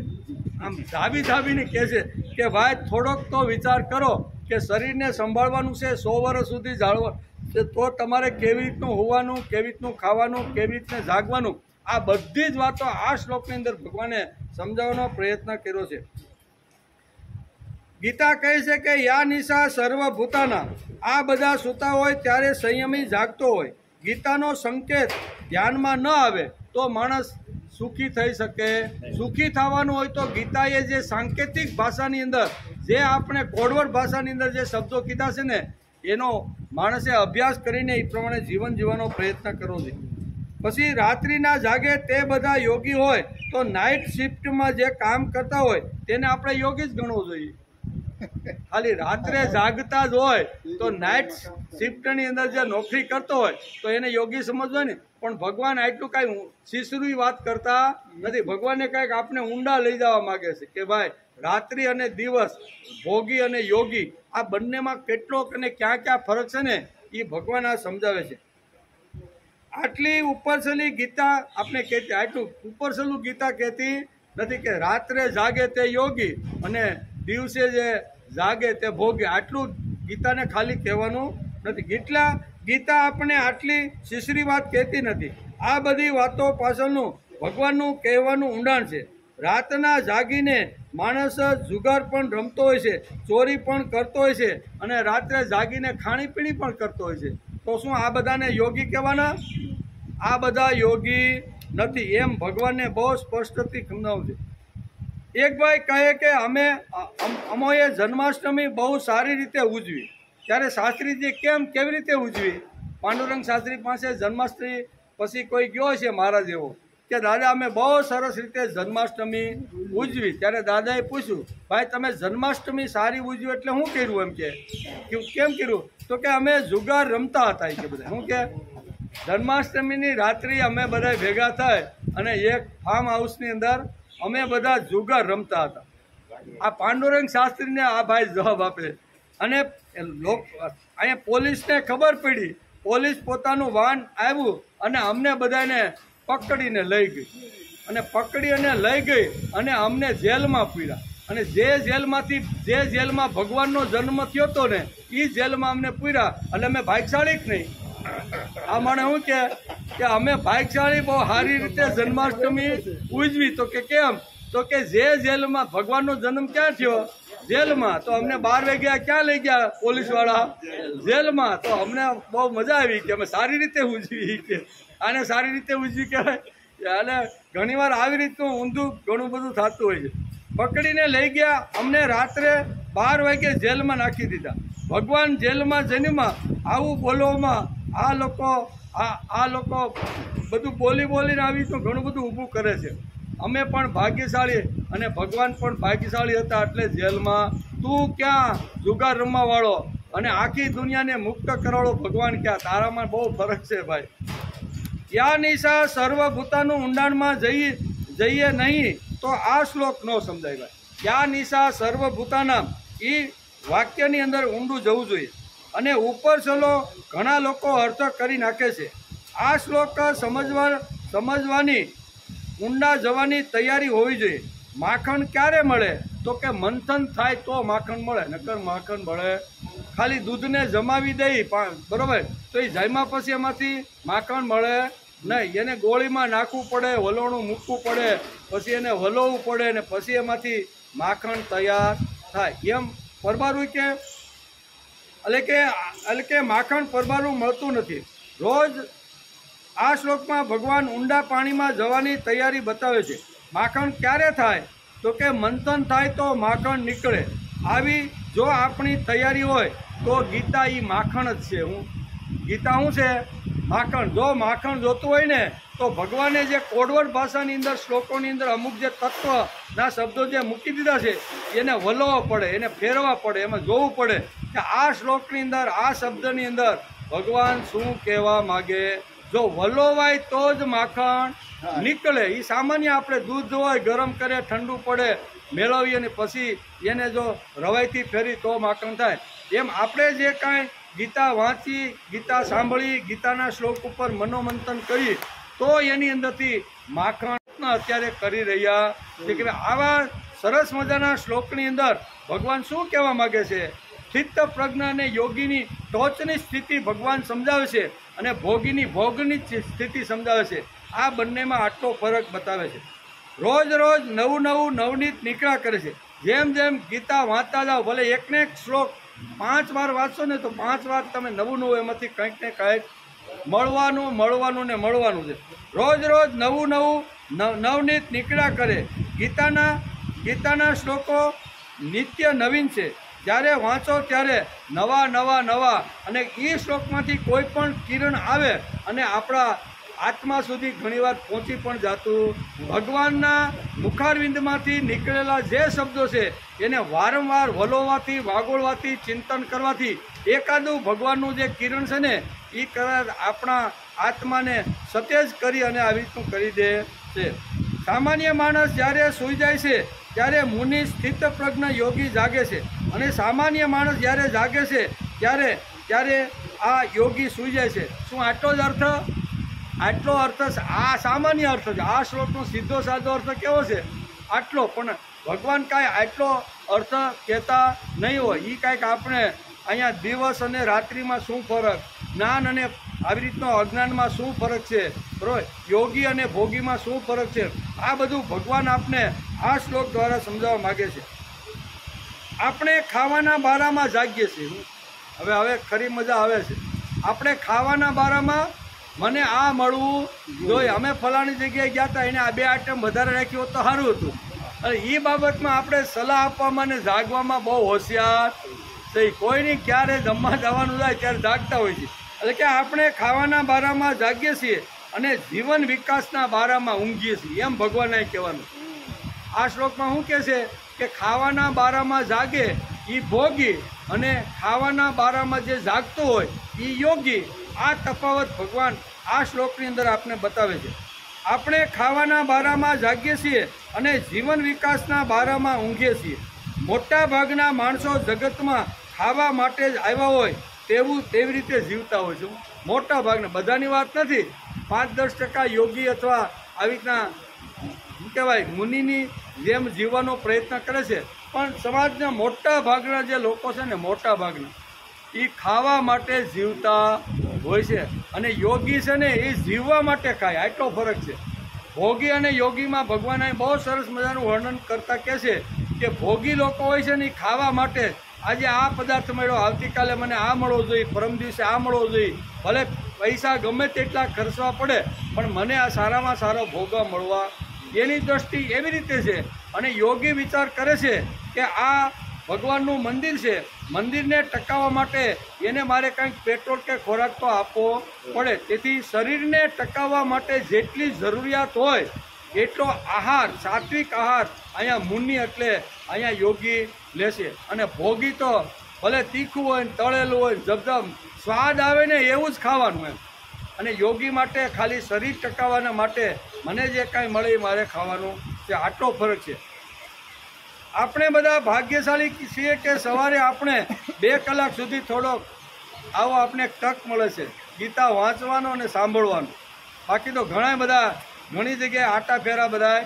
આમ ધાબીને કહે છે કે ભાઈ થોડોક તો વિચાર કરો કે શરીરને સંભાળવાનું છે 100 વર્ષ સુધી જાળવા, તો તમારે કેવી રીતનું હોવાનું, કેવી રીતનું ખાવાનું, કેવી રીતને જાગવાનું, આ બધી જ વાતો આ શ્લોકની અંદર ભગવાને સમજાવવાનો પ્રયત્ન કર્યો છે. ગીતા કહે છે કે યા નિશા સર્વભૂતાના. આ બધા સૂતા હોય ત્યારે સંયમી જાગતો હોય. ગીતાનો સંકેત ધ્યાનમાં ન આવે તો માણસ સુખી થઈ શકે. સુખી થવાનું હોય તો ગીતાએ જે સાંકેતિક ભાષાની અંદર જે આપણે કોડવર્ડ ભાષાની અંદર જે શબ્દો કીધા છે ને એનો માણસે અભ્યાસ કરીને એ પ્રમાણે જીવન જીવવાનો પ્રયત્ન કરવો જોઈએ. પછી રાત્રિના જાગે તે બધા યોગી હોય તો નાઇટ શિફ્ટમાં જે કામ કરતા હોય તેને આપણે યોગી જ ગણવો જોઈએ. ખાલી રાત્રે જાગતા જ હોય તો નાઇટ શિફ્ટની અંદર જે નોકરી કરતો હોય તો એને યોગી સમજવો ને. પણ ભગવાન આટલું કાંઈ શીશરૂ વાત કરતા નથી. ભગવાને કાંઈક આપણે ઊંડા લઈ જવા માગે છે કે ભાઈ રાત્રિ અને દિવસ, ભોગી અને યોગી, આ બંનેમાં કેટલોક અને ક્યાં ક્યાં ફરક છે ને એ ભગવાન આ સમજાવે છે. આટલી ઉપરસલી ગીતા આપણે કહેતી, આટલું ઉપરસલું ગીતા કહેતી નથી કે રાત્રે જાગે તે યોગી અને દિવસે જે જાગે તે ભોગી. આટલું ગીતાને ખાલી કહેવાનું નથી. ગીતા આપણને આટલી શીશરી વાત કહેતી નથી. આ બધી વાતો પાછળનું ભગવાનનું કહેવાનું ઊંડાણ છે. રાતના જાગીને માણસ જુગાર પણ રમતો હોય છે, ચોરી પણ કરતો હોય છે અને રાત્રે જાગીને ખાણીપીણી પણ કરતો હોય છે. તો શું આ બધાને યોગી કહેવાના? આ બધા યોગી નથી, એમ ભગવાનને બહુ સ્પષ્ટથી સમજાવું છે. એક ભાઈ કહે કે અમોએ જન્માષ્ટમી બહુ સારી રીતે ઉજવી. ત્યારે શાસ્ત્રીજી કેવી રીતે ઉજવી? પાંડુરંગ શાસ્ત્રી પાસે જન્માષ્ટમી પછી કોઈ ગયો છે મારા જેવો કે દાદા અમે બહુ સરસ રીતે જન્માષ્ટમી ઉજવી. ત્યારે દાદાએ પૂછ્યું, ભાઈ તમે જન્માષ્ટમી સારી ઉજવી એટલે શું કર્યું? એમ કે કેમ કર્યું? તો કે અમે જુગાર રમતા હતા. કે બધા શું કે જન્માષ્ટમીની રાત્રિ અમે બધા ભેગા થાય અને એક ફાર્મ હાઉસની અંદર અમે બધા જુગાર રમતા હતા. આ પાંડુરંગ શાસ્ત્રીને આ ભાઈ જવાબ આપે. અને અહીંયા પોલીસને ખબર પડી, પોલીસ પોતાનું વાહન આવ્યું અને અમને બધાને પકડીને લઈ ગઈ. અને પકડી અને લઈ ગઈ અને અમને જેલમાં પૂર્યા. અને જે જેલમાં ભગવાનનો જન્મ થયો હતો ને એ જેલમાં અમને પૂર્યા. અને અમે ભાગ્યશાળી જ નહીં. આ મને શું કે અમે ભાગ્યશાળી બહુ સારી રીતે જન્માષ્ટમી ઉજવી. તો કે કેમ? તો કે જે જેલમાં ભગવાનનો જન્મ ક્યાં થયો? જેલમાં. તો અમને 12 વાગ્યા ક્યાં લઈ ગયા પોલીસવાળા? જેલમાં. તો અમને બહુ મજા આવી કે અમે સારી રીતે ઉજવી. કે આને સારી રીતે ઉજવી કહેવાય. અને ઘણીવાર આવી રીતનું ઊંધું ઘણું બધું થતું હોય છે. પકડીને લઈ ગયા અમને, રાત્રે 12 વાગે જેલમાં નાખી દીધા. ભગવાન જેલમાં જન્મમાં આવું બોલવામાં આ લોકો બધું બોલીને આવી તો ઘણું બધું ઊભું કરે છે. અમે પણ ભાગ્યશાળી અને ભગવાન પણ ભાગ્યશાળી હતા એટલે જેલમાં. તું ક્યાં જુગાર રમવાવાળો અને આખી દુનિયાને મુક્ત કરવાળો ભગવાન ક્યાં? તારામાં બહુ ફરક છે ભાઈ. યા નિશા સર્વભૂતાનું ઊંડાણમાં જઈએ નહીં તો આ શ્લોક ન સમજાય ભાઈ. યા નિશા સર્વભૂતાના એ વાક્યની અંદર ઊંડું જવું જોઈએ. અને ઉપર ચલો ઘણા લોકો અર્થ કરી નાખે છે. આ શ્લોક સમજવાની ઊંડા જવાની તૈયારી હોવી જોઈએ. માખણ ક્યારે મળે? તો કે મંથન થાય તો માખણ મળે, નકર માખણ મળે. ખાલી દૂધને જમાવી દઈ બરોબર તો એ જમ્યા પછી એમાંથી માખણ મળે નહીં. એને ગોળીમાં નાખવું પડે, વલોણું મૂકવું પડે, પછી એને વલોવવું પડે અને પછી એમાંથી માખણ તૈયાર થાય. એમ પરબારું એટલે કે માખણ પરબારું મળતું નથી. રોજ આ શ્લોકમાં ભગવાન ઊંડા પાણીમાં જવાની તૈયારી બતાવે છે. માખણ ક્યારે થાય? તો કે મંથન થાય તો માખણ નીકળે. આવી જો આપણી તૈયારી હોય તો ગીતા એ માખણ જ છે. ગીતા શું છે? માખણ. જો માખણ જોતું હોય ને તો ભગવાને જે કોડવડ ભાષાની અંદર શ્લોકોની અંદર અમુક જે તત્વના શબ્દો જે મૂકી દીધા છે એને વલોવા પડે, એને ફેરવા પડે, એમાં જોવું પડે કે આ શ્લોકની અંદર આ શબ્દની અંદર ભગવાન શું કહેવા માગે. જો વલોવાય તો જ માખણ નીકળે. એ સામાન્ય આપણે દૂધ હોય ગરમ કરે, ઠંડુ પડે, મેળવીએ અને પછી એને જો રવાઈથી ફેરી તો માખણ થાય. એમ આપણે જે કાંઈ ગીતા વાંચી, ગીતા સાંભળી, ગીતાના શ્લોક ઉપર મનોમંથન કરી તો એની અંદરથી માખણ અત્યારે કરી રહ્યા છે. કે આવા સરસ મજાના શ્લોકની અંદર ભગવાન શું કહેવા માગે છે? ચિત્ત પ્રજ્ઞા અને યોગીની ટોચની સ્થિતિ ભગવાન સમજાવે છે અને ભોગની સ્થિતિ સમજાવે છે. આ બંનેમાં આટલો ફરક બતાવે છે. રોજ નવું નવનીત નીકળ્યા કરે છે. જેમ ગીતા વાંચતા જાઓ, ભલે એકને એક શ્લોક 5 વાર વાંચશો ને તો 5 વાર તમે નવું એમાંથી કંઈક ને કંઈક મળવાનું છે. રોજ નવનીત નીકળ્યા કરે. ગીતાના શ્લોકો નિત્ય નવીન છે. જ્યારે વાંચો ત્યારે નવા નવા નવા અને એ શ્લોકમાંથી કોઈ પણ કિરણ આવે અને આપણા આત્મા સુધી ઘણીવાર પહોંચી પણ જાતું. ભગવાનના મુખારવિંદમાંથી નીકળેલા જે શબ્દો છે એને વારંવાર વલોવાથી વાગોળવાથી ચિંતન કરવાથી એકાદું ભગવાનનું જે કિરણ છે ને એ આપણા આત્માને સતેજ કરી અને આવી રીતનું કરી દે છે. સામાન્ય માણસ જ્યારે સૂઈ જાય છે ત્યારે મુનિ સ્થિત પ્રજ્ઞ યોગી જાગે છે અને સામાન્ય માણસ જ્યારે જાગે છે ત્યારે આ યોગી સૂઈ જાય છે. શું આટલો જ અર્થ? આટલો અર્થ આ સામાન્ય અર્થ છે. આ શ્લોકનો સીધો સાદો અર્થ કેવો છે? આટલો. પણ ભગવાન કાંઈ આટલો અર્થ કહેતા નહીં હોય. એ કાંઈક આપણે અહીંયા દિવસ અને રાત્રિમાં શું ફરક, જ્ઞાન અને આવી રીતનો અજ્ઞાનમાં શું ફરક છે, બરાબર, યોગી અને ભોગીમાં શું ફરક છે, આ બધું ભગવાન આપને આ શ્લોક દ્વારા સમજાવવા માગે છે. આપણે ખાવાના બારામાં જાગીએ છીએ. હવે ખરી મજા આવે છે. આપણે ખાવાના બારામાં મને આ મળવું જોઈએ, અમે ફલાણી જગ્યાએ ગયા હતા, એને આ 2 આઈટમ વધારે રાખી હોત તો સારું હતું. અને એ બાબતમાં આપણે સલાહ આપવામાં અને જાગવામાં બહુ હોશિયાર થઈ. કોઈની ક્યારે જમવા જવાનું થાય ત્યારે જાગતા હોય છે. એટલે કે આપણે ખાવાના બારામાં જાગીએ છીએ અને જીવન વિકાસના બારામાં ઊંઘીએ છીએ, એમ ભગવાને કહેવાનું. આ શ્લોકમાં શું કહે છે કે ખાવાના બારામાં જાગે એ ભોગી અને ખાવાના બારામાં જે જાગતો હોય એ યોગી. આ તફાવત ભગવાન આ શ્લોકની અંદર આપને બતાવે છે. આપણે ખાવાના બારામાં જાગીએ છીએ અને જીવન વિકાસના બારામાં ઊંઘીએ છીએ. મોટા ભાગના માણસો જગતમાં ખાવા માટે જ આવ્યા હોય તેવી રીતે જીવતા હોય છે. મોટા ભાગના, બધાની વાત નથી, 5-10% યોગી અથવા આવી રીતના શું કહેવાય મુનિની જેમ જીવવાનો પ્રયત્ન કરે છે. પણ સમાજના મોટા ભાગના જે લોકો છે ને, મોટા ભાગના એ ખાવા માટે જીવતા હોય છે. અને યોગી છે ને એ જીવવા માટે ખાય. આટલો ફરક છે. ભોગી અને યોગીમાં ભગવાન બહુ સરસ મજાનું વર્ણન કરતા કહે છે કે ભોગી લોકો હોય છે ને એ ખાવા માટે, આજે આ પદાર્થ મળ્યો, આવતીકાલે મને આ મળવો જોઈએ, પરમ દિવસે આ મળવો જોઈએ, ભલે પૈસા ગમે તેટલા ખર્ચવા પડે પણ મને આ સારામાં સારો ભોગવા મળવા, એની દ્રષ્ટિ એવી રીતે છે. અને યોગી વિચાર કરે છે કે આ ભગવાનનું મંદિર છે, મંદિરને ટકાવવા માટે એને મારે કંઈક પેટ્રોલ કે ખોરાક તો આપવો પડે. તેથી શરીરને ટકાવવા માટે જેટલી જરૂરિયાત હોય એટલો આહાર, સાત્વિક આહાર અહીંયા મુનિ એટલે અહીંયા યોગી લેશે. અને ભોગી તો ભલે તીખું હોય ને તળેલું હોય, જબજબ સ્વાદ આવે ને એવું જ ખાવાનું એમ. અને યોગી માટે ખાલી શરીર ટકાવવાના માટે મને જે કાંઈ મળે એ મારે ખાવાનું છે. આટલો ફરક છે. આપણે બધા ભાગ્યશાળી છીએ કે સવારે આપણે 2 કલાક સુધી થોડોક આવો આપણે તક મળે છે ગીતા વાંચવાનો અને સાંભળવાનો. બાકી તો ઘણી જગ્યાએ આટા ફેરા બધા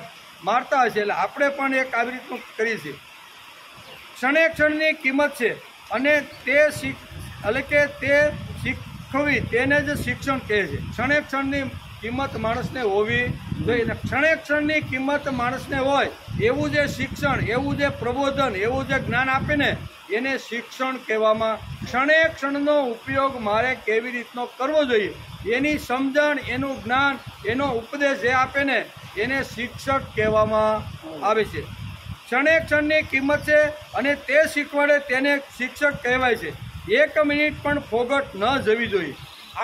મારતા હશે. એટલે આપણે પણ એક આવી રીતનું કરીએ છીએ. ક્ષણે ક્ષણની કિંમત છે અને તે શીખવી તેને જ શિક્ષણ કહે છે. ક્ષણે ક્ષણની કિંમત માણસને હોવી જોઈએ. ક્ષણે ક્ષણની કિંમત માણસને હોય એવું જે શિક્ષણ, એવું જે પ્રબોધન, એવું જે જ્ઞાન આપે ને એને શિક્ષણ કહેવામાં. ક્ષણે ક્ષણનો ઉપયોગ મારે કેવી રીતનો કરવો જોઈએ એની સમજણ, એનું જ્ઞાન, એનો ઉપદેશ જે આપે ને એને શિક્ષક કહેવામાં આવે છે. ક્ષણે ક્ષણની કિંમત છે અને તે શીખવાડે તેને શિક્ષક કહેવાય છે. 1 મિનિટ પણ ફોગટ ન જવી જોઈએ.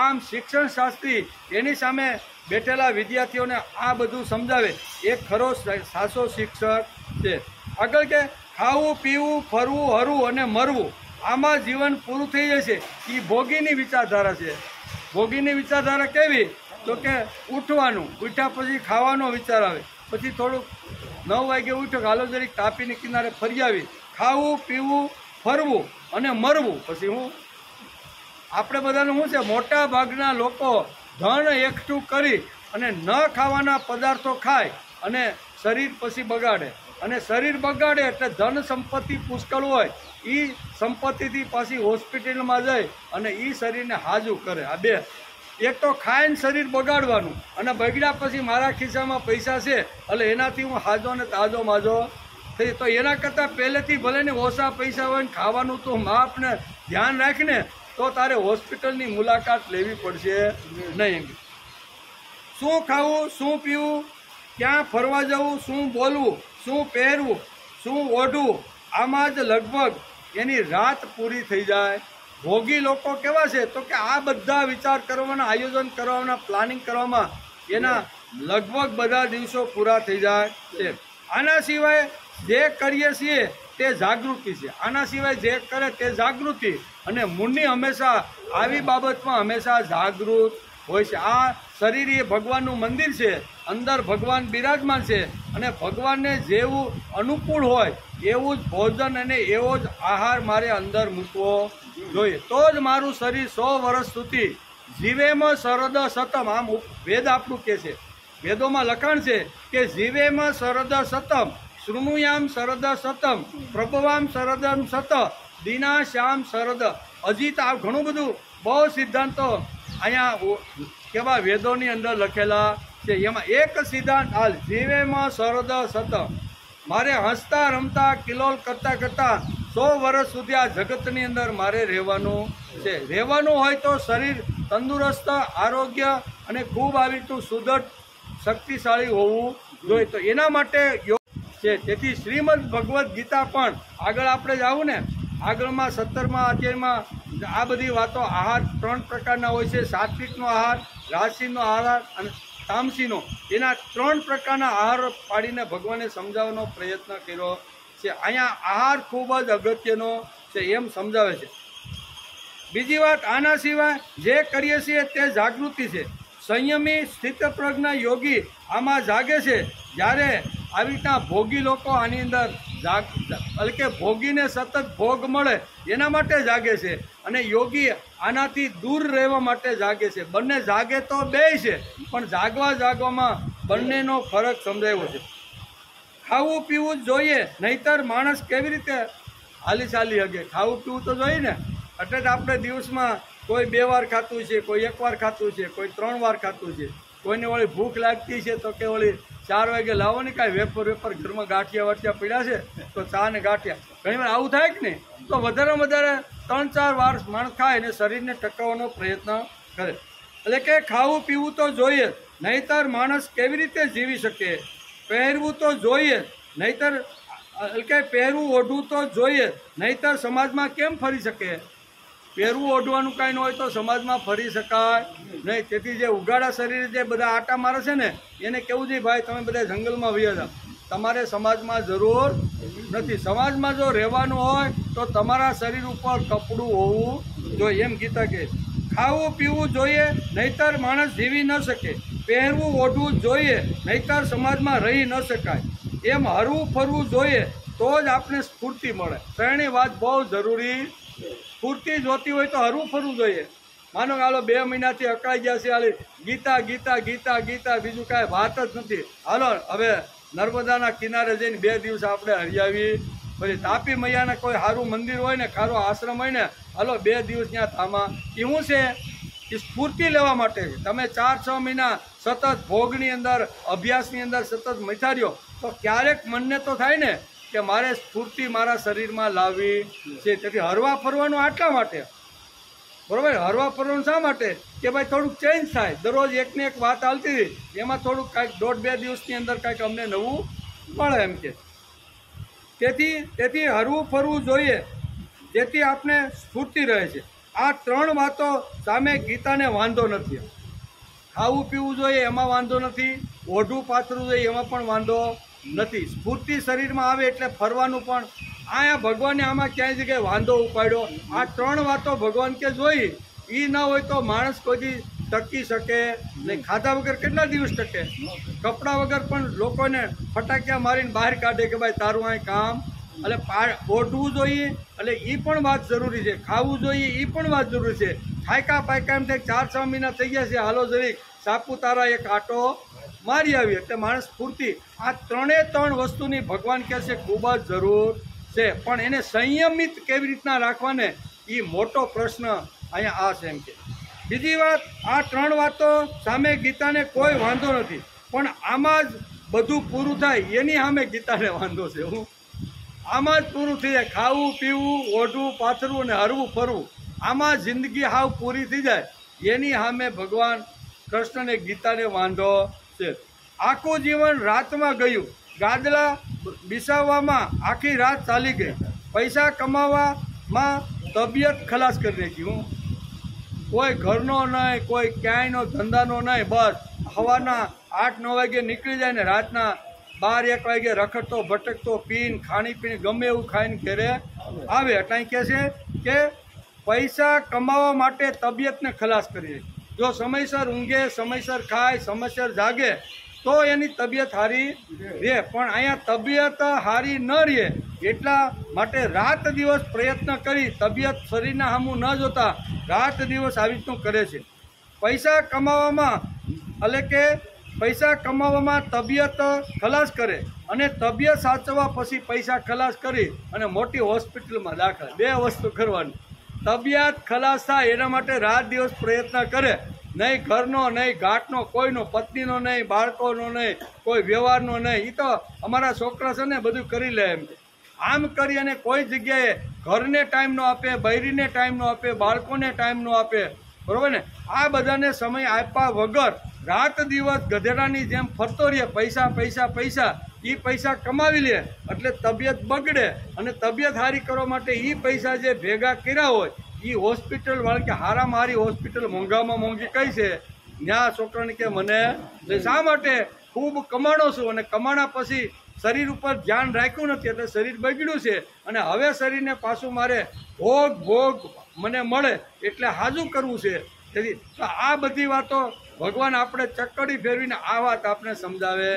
આમ શિક્ષણ શાસ્ત્રી એની સામે બેઠેલા વિદ્યાર્થીઓને આ બધું સમજાવે એ ખરો સાચો શિક્ષક છે. આગળ કે ખાવું, પીવું, ફરવું, હરવું અને મરવું આમાં જીવન પૂરું થઈ જશે. એ ભોગીની વિચારધારા છે. ભોગીની વિચારધારા કેવી? તો કે ઉઠવાનું, ઉઠ્યા પછી ખાવાનો વિચાર આવે, પછી થોડુંક 9 વાગે ઉઠ્યો, હાલો જરીક તાપીની કિનારે ફરી આવી, ખાવું, પીવું, ફરવું અને મરવું. પછી હું આપણે બધાનું શું છે, મોટા ભાગના લોકો ધન એકઠું કરી અને ન ખાવાના પદાર્થો ખાય અને શરીર પછી બગાડે. અને શરીર બગાડે એટલે ધન સંપત્તિ પુષ્કળ હોય, એ સંપત્તિથી પાછી હોસ્પિટલમાં જાય અને એ શરીરને હાજુ કરે. આ 2, એક તો ખાઈને શરીર બગાડવાનું અને બગડ્યા પછી મારા ખિસ્સામાં પૈસા છે એટલે એનાથી હું હાજો ને તાજો માજો થઈ. તો એના કરતાં પહેલેથી ભલે ને ઓછા પૈસા હોય ને ખાવાનું તો માપને ધ્યાન રાખીને તો તારે હોસ્પિટલની મુલાકાત લેવી પડશે નહીં. શું ખાવું, શું પીવું, ક્યાં ફરવા જવું, શું બોલવું, શું પહેરવું, શું ઓઢવું, આમાં જ લગભગ એની રાત પૂરી થઈ જાય. ભોગી લોકો કેવા છે તો કે આ બધા વિચાર કરવાના, આયોજન કરવાના, પ્લાનિંગ કરવામાં એના લગભગ બધા દિવસો પૂરા થઈ જાય છે. આના સિવાય જે કરીએ છીએ તે જાગૃતિ છે. આના સિવાય જે કરે તે જાગૃતિ, અને મુનિ હંમેશા આવી બાબતમાં હંમેશા જાગૃત હોય છે. આ શરીર એ ભગવાનનું મંદિર છે, અંદર ભગવાન બિરાજમાન છે, અને ભગવાનને જેવું અનુકૂળ હોય એવું જ ભોજન અને એવો જ આહાર મારે અંદર મૂકવો જોઈએ. તો જ મારું શરીર 100 વર્ષ સુધી જીવેમ શરદ સતમ. આમ વેદ આપણું કહે છે, વેદોમાં લખાણ છે કે જીવેમ શરદ સતમ, શૃણુયામ શરદ સતમ, પ્રભવામ શરદમ સત, દીના શ્યામ શરદ. અજીત આ ઘણું બધું બહુ સિદ્ધાંતો અહીંયા કેવા વેદોની અંદર લખેલા છે. એમાં એક સિદ્ધાંત હાલ, જીવેમાં શરદ સતમ. મારે હસતા રમતા કિલોલ કરતા કરતા 100 વર્ષ સુધી આ જગતની અંદર મારે રહેવાનું છે. રહેવાનું હોય તો શરીર તંદુરસ્ત, આરોગ્ય અને ખૂબ આવી રીતનું સુદૃઢ, શક્તિશાળી હોવું જોઈએ. તો એના માટે યોગ છે. તેથી શ્રીમદ ભગવદ્ ગીતા પણ આગળ આપણે જાવું ને, આગળમાં 17મા અધ્યાયમાં આ બધી વાતો, આહાર 3 પ્રકારના હોય છે. સાત્વિકનો આહાર, રાજસીનો આહાર અને તામસીનો. એના 3 પ્રકારના આહાર પાડીને ભગવાને સમજાવવાનો પ્રયત્ન કર્યો છે. અહીંયા આહાર ખૂબ જ અગત્યનો છે એમ સમજાવે છે. બીજી વાત, આના સિવાય જે કરીએ છીએ તે જાગૃતિ છે. સંયમી સ્થિતપ્રજ્ઞ યોગી આમાં જાગે છે. જ્યારે આવી રીતના ભોગી લોકો આની અંદર એટલે કે ભોગીને સતત ભોગ મળે એના માટે જાગે છે, અને યોગી આનાથી દૂર રહેવા માટે જાગે છે. બંને જાગે તો બેય છે, પણ જાગવામાં બંનેનો ફરક સમજાવ્યો છે. ખાવું પીવું જ જોઈએ, નહીતર માણસ કેવી રીતે હાલી ચાલી શકે? ખાવું પીવું તો જોઈએ ને. એટલે જ આપણે દિવસમાં કોઈ 2 વાર ખાતું છે, કોઈ 1 વાર ખાતું છે, કોઈ 3 વાર ખાતું છે. કોઈને વળી ભૂખ લાગતી છે તો કે વળી 4 વાગે લાવો ને કાંઈ વેફર ઘરમાં ગાંઠિયા વાઠિયા પડ્યા છે તો ચા ને ગાંઠિયા. ઘણી વાર આવું થાય કે નહીં? તો વધારેમાં વધારે 3-4 વાર માણસ ખાય અને શરીરને ટકાવવાનો પ્રયત્ન કરે. એટલે કે ખાવું પીવું તો જોઈએ, નહીતર માણસ કેવી રીતે જીવી શકે? પહેરવું તો જોઈએ, નહીતર એટલે કે પહેરવું ઓઢવું તો જોઈએ, નહીતર સમાજમાં કેમ ફરી શકે? પહેરવું ઓઢવાનું કાંઈ ન હોય તો સમાજમાં ફરી શકાય નહીં. તેથી જે ઉગાડા શરીરે જે બધા આટા મારે છે ને, એને કેવું જોઈએ, ભાઈ તમે બધા જંગલમાં વહી જાઓ, તમારે સમાજમાં જરૂર નથી. સમાજમાં જો રહેવાનું હોય તો તમારા શરીર ઉપર કપડું હોવું જોઈએ, એમ ગીતા કહે. ખાવું પીવું જોઈએ, નહીતર માણસ જીવી ન શકે. પહેરવું ઓઢવું જોઈએ, નહીતર સમાજમાં રહી ન શકાય. એમ હરવું ફરવું જોઈએ તો જ આપણે સ્ફૂર્તિ મળે. ત્રણેય વાત બહુ જરૂરી. સ્ફૂર્તિ જોતી હોય તો હરવું ફરવું જોઈએ. માનો કે હાલો 2 મહિનાથી અકળાઈ ગયા છે, હાલી ગીતા ગીતા ગીતા ગીતા, બીજું કાંઈ વાત જ નથી. હાલો હવે નર્મદાના કિનારે જઈને 2 દિવસ આપણે હરિયાવી. પછી તાપી મૈયાના કોઈ સારું મંદિર હોય ને, સારો આશ્રમ હોય ને, હાલો 2 દિવસ ત્યાં થામા. એ શું છે? એ સ્ફૂર્તિ લેવા માટે છે. તમે 4-6 મહિના સતત ભોગની અંદર, અભ્યાસની અંદર સતત મથાર્યો તો ક્યારેક મનને તો થાય ને કે મારે સ્ફૂર્તિ મારા શરીરમાં લાવવી છે. તેથી હરવા ફરવાનું આટલા માટે, બરાબર? હરવા ફરવાનું શા માટે? કે ભાઈ થોડુંક ચેન્જ થાય. દરરોજ એકને એક વાત ચાલતી હતી, એમાં થોડુંક કાંઈક 1.5-2 દિવસની અંદર કાંઈક અમને નવું મળે એમ કે. તેથી હરવું ફરવું જોઈએ, જેથી આપણે સ્ફૂર્તિ રહે છે. આ 3 વાતો સામે ગીતાને વાંધો નથી. ખાવું પીવું જોઈએ એમાં વાંધો નથી, ઓઢવું પાથરવું જોઈએ એમાં પણ વાંધો નથી. સ્ફૂર્તિ શરીરમાં આવે એટલે ફરવાનું પણ. અહીંયા ભગવાને આમાં ક્યાંય જગ્યાએ વાંધો ઉપાડ્યો? આ 3 વાતો ભગવાન કે જોઈ, એ ન હોય તો માણસ કોઈ ટકી શકે નહીં. ખાધા વગર કેટલા દિવસ ટકે? કપડા વગર પણ લોકોને ફટાકિયા મારીને બહાર કાઢે કે ભાઈ તારું અહીં કામ. એટલે ઓઢવું જોઈએ, એટલે એ પણ વાત જરૂરી છે. ખાવું જોઈએ એ પણ વાત જરૂરી છે. થાયકા પાયકા એમ થાય 4-6 મહિના થઈ ગયા છે, હાલો જરીક સાપુતારા એક આટો મારી આવી, એટલે માણસ સ્ફૂર્તિ. આ 3 વસ્તુની ભગવાન કહે છે ખૂબ જ જરૂર છે. પણ એને સંયમિત કેવી રીતના રાખવાને, એ મોટો પ્રશ્ન અહીંયા આ છે એમ કે. બીજી વાત, આ 3 વાતો સામે ગીતાને કોઈ વાંધો નથી, પણ આમાં જ બધું પૂરું થાય એની સામે ગીતાને વાંધો છે. આમાં જ પૂરું થઈ જાય. ખાવું પીવું, ઓઢવું પાથરવું અને હરવું ફરવું, આમાં જિંદગી હાવ પૂરી થઈ જાય એની સામે ભગવાન કૃષ્ણને ગીતાને વાંધો છે. આખું જીવન રાતમાં ગયું, ગાદલા બિસાવવામાં આખી રાત ચાલી ગઈ. પૈસા કમાવામાં તબિયત ખલાસ કરી નાખી. હું કોઈ ઘરનો નહીં, કોઈ ક્યાંયનો ધંધાનો નહીં, બસ સવારના 8-9 વાગે નીકળી જાય ને રાતના 12-1 વાગે રખડતો ભટકતો પીને ખાણીપીને ગમે એવું ખાઈને ઘરે આવે. એટલે કહે છે કે પૈસા કમાવા માટે તબિયતને ખલાસ કરીએ. જો સમયસર ઊંઘે, સમયસર ખાય, સમયસર જાગે તો એની તબિયત સારી રહે. પણ અહીંયા તબિયત સારી ન રહે એટલા માટે રાત દિવસ પ્રયત્ન કરી તબિયત શરીરના સામું ન જોતા રાત દિવસ આવી રીતનું કરે છે. પૈસા કમાવામાં એટલે કે પૈસા કમાવામાં તબિયત ખલાસ કરે અને તબિયત સાચવવા પછી પૈસા ખલાસ કરી અને મોટી હોસ્પિટલમાં દાખલ. 2 વસ્તુ કરવાની. તબિયત ખલાસ થાય એના માટે રાત દિવસ પ્રયત્ન કરે. નહીં ઘરનો, નહીં ઘાટનો, કોઈનો, પત્નીનો નહીં, બાળકોનો નહીં, કોઈ વ્યવહારનો નહીં. એ તો અમારા છોકરા છે ને બધું કરી લે એમ. આમ કરી અને કોઈ જગ્યાએ ઘરને ટાઈમ ન આપે, બૈરીને ટાઈમ ન આપે, બાળકોને ટાઈમ ન આપે. બરાબર ને? આ બધાને સમય આપ્યા વગર રાત દિવસ ગધેડાની જેમ ફરતો રહે. પૈસા પૈસા પૈસા એ પૈસા કમાવી લે એટલે તબિયત બગડે અને તબિયત સારી કરવા માટે એ પૈસા જે ભેગા કર્યા હોય એ હોસ્પિટલ વાળા કે હારામાં હારી હોસ્પિટલ મોંઘામાં મોંઘી કઈ છે ત્યાં છોકરાને કે મને શા માટે ખૂબ કમાણો છું અને કમાણા પછી શરીર ઉપર ધ્યાન રાખ્યું નથી એટલે શરીર બગડ્યું છે અને હવે શરીરને પાછું મારે ભોગ મને મળે એટલે હાજુ કરવું છે. તેથી આ બધી વાતો ભગવાન આપણે ચક્કડી ફેરવીને આ વાત આપણે સમજાવે